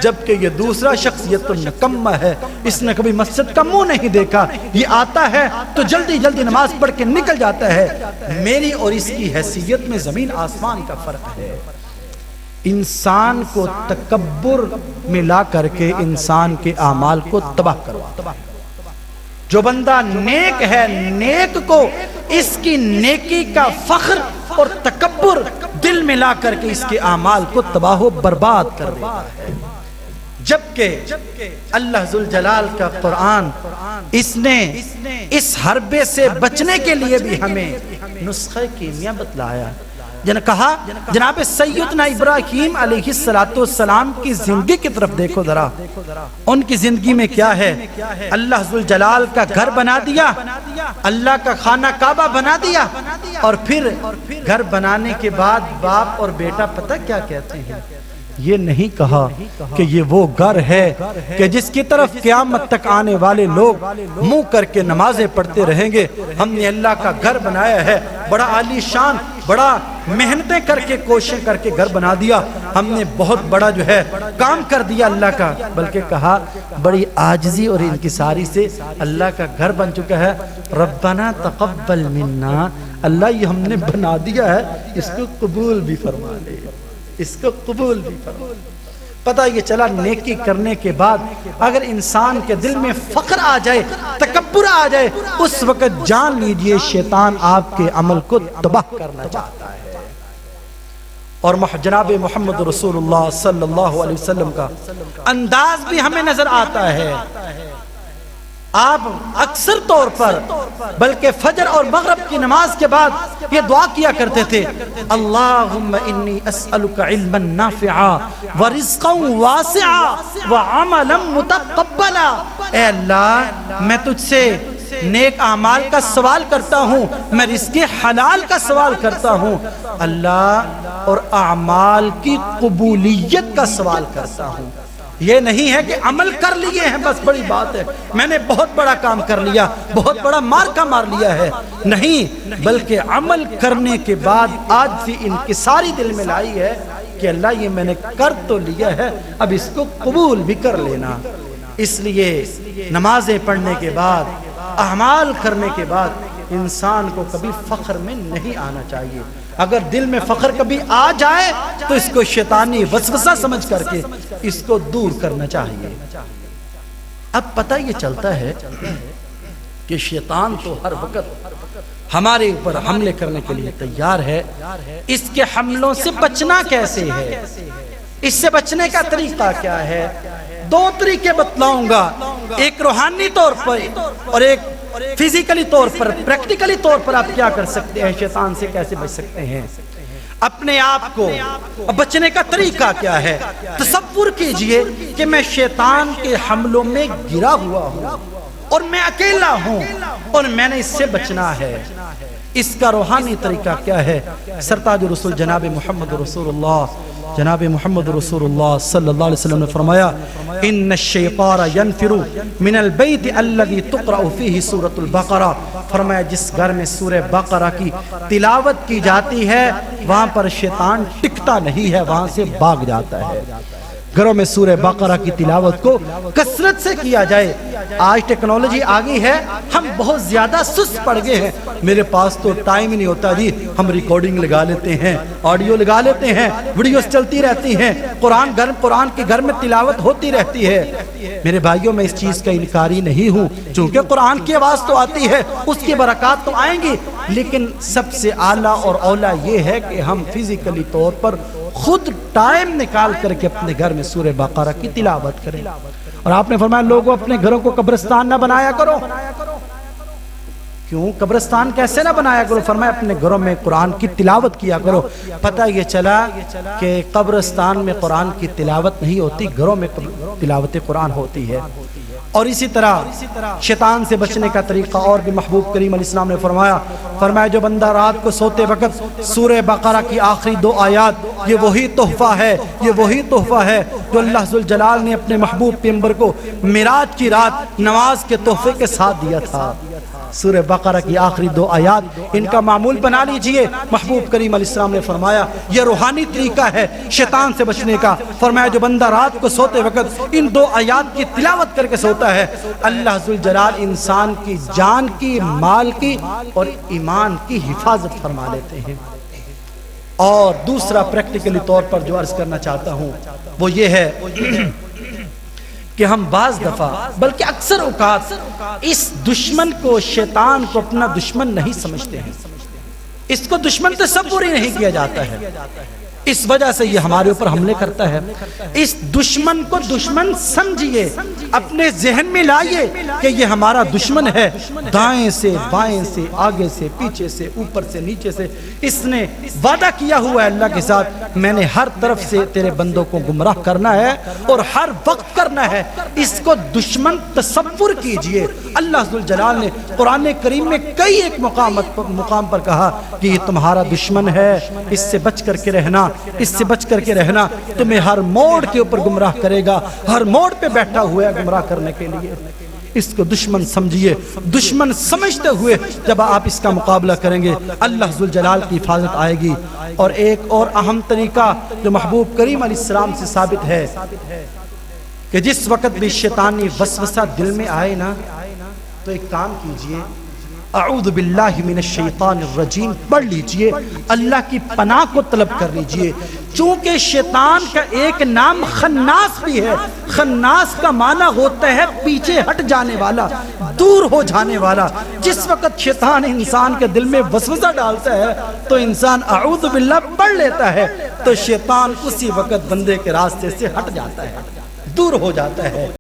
جبکہ یہ دوسرا شخص یہ تو نکمہ ہے، اس نے کبھی مسجد کا منہ نہیں دیکھا، یہ آتا ہے تو جلدی جلدی نماز پڑھ کے نکل جاتا ہے۔ میری اور اس کی حیثیت میں زمین آسمان کا فرق ہے۔ انسان کو تکبر میں لا کر کے انسان کے اعمال کو تباہ کرواتا ہے۔ جو بندہ نیک ہے، نیک کو اس کی نیکی کا فخر اور تکبر دل میں لا کر کے اس کے اعمال کو تباہ و برباد کر دیتا ہے۔ جبکہ اللہ ذوالجلال کا قرآن اس نے اس حربے سے بچنے کے لیے بھی ہمیں نسخہ کیمیا بتلایا۔ کہا جناب سیدنا ابراہیم علیہ السلام کی زندگی کی طرف دیکھو ذرا، ان کی زندگی میں کیا ہے؟ اللہ ذوالجلال کا گھر بنا دیا، اللہ کا خانہ کعبہ بنا دیا، اور پھر گھر بنانے کے بعد باپ اور بیٹا پتہ کیا کہتے ہیں؟ یہ نہیں کہا کہ یہ وہ گھر ہے کہ جس کی طرف قیامت تک آنے والے لوگ منہ کر کے نمازیں پڑھتے رہیں گے، ہم نے اللہ کا گھر بنایا ہے، بڑا عالی شان، بڑا محنتیں کر کے کوششیں کر کے گھر بنا دیا، ہم نے بہت بڑا جو ہے کام کر دیا اللہ کا، بلکہ کہا بڑی عاجزی اور انکساری سے اللہ کا گھر بن چکا ہے۔ ربنا تقبل منا، اللہ یہ ہم نے بنا دیا ہے، اس کو قبول بھی فرما لے، اس کو قبول بھی فرما لے۔ پتہ یہ چلا نیکی کرنے کے بعد اگر انسان کے دل میں فخر آ جائے، تکبر آ جائے، اس وقت جان لیجئے شیطان آپ کے عمل کو تباہ کرنا چاہتا ہے۔ اور جناب محمد رسول اللہ صلی اللہ علیہ وسلم کا انداز بھی ہمیں نظر آتا ہے۔ آپ اکثر طور پر بلکہ فجر اور مغرب کی نماز کے بعد یہ دعا کیا کرتے تھے، اللہم انی اسألک علما نافعا ورزقا واسعا وعملا متقبلا، اے اللہ میں تجھ سے نیک اعمال کا سوال کرتا ہوں، میں رزق حلال کا سوال کرتا ہوں اللہ، اور اعمال کی قبولیت کا سوال کرتا ہوں۔ یہ نہیں ہے کہ عمل کر لیے ہیں بس بڑی بات ہے، میں نے بہت بڑا کام کر لیا، بہت بڑا مارکا مار لیا ہے، نہیں، بلکہ عمل کرنے کے بعد آج بھی انکساری دل میں لائی ہے کہ اللہ یہ میں نے کر تو لیا ہے، اب اس کو قبول بھی کر لینا۔ اس لیے نمازیں پڑھنے کے بعد، اعمال کرنے کے بعد انسان کو کبھی فخر میں نہیں آنا چاہیے۔ اگر دل میں فخر کبھی آ جائے تو اس کو شیطانی وسوسہ سمجھ کر کے اس کو دور کرنا چاہیے۔ اب پتہ یہ چلتا ہے کہ شیطان تو ہر وقت ہمارے اوپر حملے کرنے کے لیے تیار ہے، اس کے حملوں سے بچنا کیسے ہے، اس سے بچنے کا طریقہ کیا ہے؟ دو طریقے بتلاؤں گا، ایک روحانی طور پر اور ایک فزیکلی طور پر، پریکٹیکلی طور پر آپ کیا کر سکتے ہیں، شیطان سے کیسے بچ سکتے ہیں، اپنے آپ کو بچنے کا طریقہ کیا ہے۔ تصور کیجئے کہ میں شیطان کے حملوں میں گرا ہوا ہوں، اور میں اکیلا ہوں اور میں نے اس سے بچنا ہے۔ اس کا روحانی طریقہ کیا ہے؟ سرتاج رسول جناب محمد رسول اللہ صلی اللہ علیہ وسلم نے فرمایا ان الشیطان ینفر من البیت الذی تقرأ فیہ سورۃ البقرہ، فرمایا جس گھر میں سورہ بقرہ کی تلاوت کی جاتی ہے وہاں پر شیطان ٹکتا نہیں ہے، وہاں سے بھاگ جاتا ہے۔ گھروں میں سورہ بقرہ کی تلاوت کو کثرت سے کیا جائے۔ آج ٹیکنالوجی آگئی ہے، ہم بہت زیادہ سست پڑ گئے ہیں، میرے پاس تو ٹائم ہی نہیں ہوتا جی، ہم ریکارڈنگ لگا لیتے ہیں، آڈیو لگا لیتے ہیں، ویڈیوز چلتی رہتی ہیں، قرآن کے گھر میں تلاوت ہوتی رہتی ہے۔ میرے بھائیوں میں اس چیز کا انکاری نہیں ہوں، چونکہ قرآن کی آواز تو آتی ہے، اس کی برکات تو آئیں گی، لیکن سب سے اعلیٰ اور اولیٰ یہ ہے کہ ہم فزیکلی طور پر خود ٹائم نکال کر کے اپنے گھر میں سورہ بقرہ کی تلاوت کریں۔ اور آپ نے فرمایا لوگوں اپنے گھروں کو قبرستان نہ بنایا کرو۔ کیوں قبرستان کیسے نہ بنایا کرو؟ فرمایا اپنے گھروں میں قرآن کی تلاوت کیا کرو۔ پتہ یہ چلا کہ قبرستان میں قرآن کی تلاوت نہیں ہوتی، گھروں میں تلاوت قرآن ہوتی ہے۔ اور اسی طرح شیطان سے بچنے کا طریقہ اور بھی محبوب کریم علیہ السلام نے فرمایا جو بندہ رات کو سوتے وقت سورہ بقرہ کی آخری 2 آیات، یہ وہی تحفہ ہے جو اللہ ذوالجلال نے اپنے محبوب پیغمبر کو معراج کی رات نماز کے تحفے کے ساتھ دیا تھا۔ سورہ بقرہ کی آخری 2 آیات ان کا معمول بنا لیجئے۔ محبوب کریم علیہ السلام نے فرمایا یہ روحانی طریقہ ہے شیطان سے بچنے کا۔ فرمایا جو بندہ رات کو سوتے وقت ان 2 آیات کی تلاوت کر کے سوتا ہے، اللہ ذوالجلال انسان کی جان کی، مال کی اور ایمان کی حفاظت فرما لیتے ہیں۔ اور دوسرا پریکٹیکلی طور پر جو عرض کرنا چاہتا ہوں وہ یہ ہے کہ ہم بعض دفعہ بلکہ اکثر اوقات اس دشمن کو، شیطان کو اپنا دشمن نہیں سمجھتے ہیں، اس کو دشمن تصور ہی نہیں کیا جاتا ہے، اس وجہ سے یہ ہمارے اوپر حملے کرتا ہے۔ اس دشمن کو دشمن سمجھیے، اپنے ذہن میں لائیے کہ یہ ہمارا دشمن ہے، دائیں سے بائیں سے، آگے سے پیچھے سے، اوپر سے نیچے سے، اس نے وعدہ کیا ہوا ہے اللہ کے ساتھ میں نے ہر طرف سے تیرے بندوں کو گمراہ کرنا ہے اور ہر وقت کرنا ہے۔ اس کو دشمن تصور کیجئے۔ اللہ ذوالجلال نے قرآن کریم میں کئی ایک مقام پر کہا کہ یہ تمہارا دشمن ہے، اس سے بچ کر کے رہنا، اس سے بچ کر کے رہنا، تمہیں ہر موڑ کے اوپر گمراہ کرے گا، ہر موڑ پہ بیٹھا ہوا ہے گمراہ کرنے کے لیے۔ اس کو دشمن سمجھیے، دشمن سمجھتے ہوئے جب آپ اس کا مقابلہ کریں گے اللہ ذوالجلال کی حفاظت آئے گی۔ اور ایک اور اہم طریقہ جو محبوب کریم علیہ السلام سے ثابت ہے کہ جس وقت بھی شیطانی وسوسہ دل میں آئے نا تو ایک کام کیجئے، اعوذ باللہ من الشیطان الرجیم پڑھ لیجئے، اللہ کی پناہ کو طلب کر لیجئے۔ چونکہ شیطان کا ایک نام خناس بھی ہے، خناس کا معنی ہوتا ہے پیچھے ہٹ جانے والا، دور ہو جانے والا۔ جس وقت شیطان انسان کے دل میں وسوسہ ڈالتا ہے تو انسان اعوذ باللہ پڑھ لیتا ہے تو شیطان اسی وقت بندے کے راستے سے ہٹ جاتا ہے، دور ہو جاتا ہے۔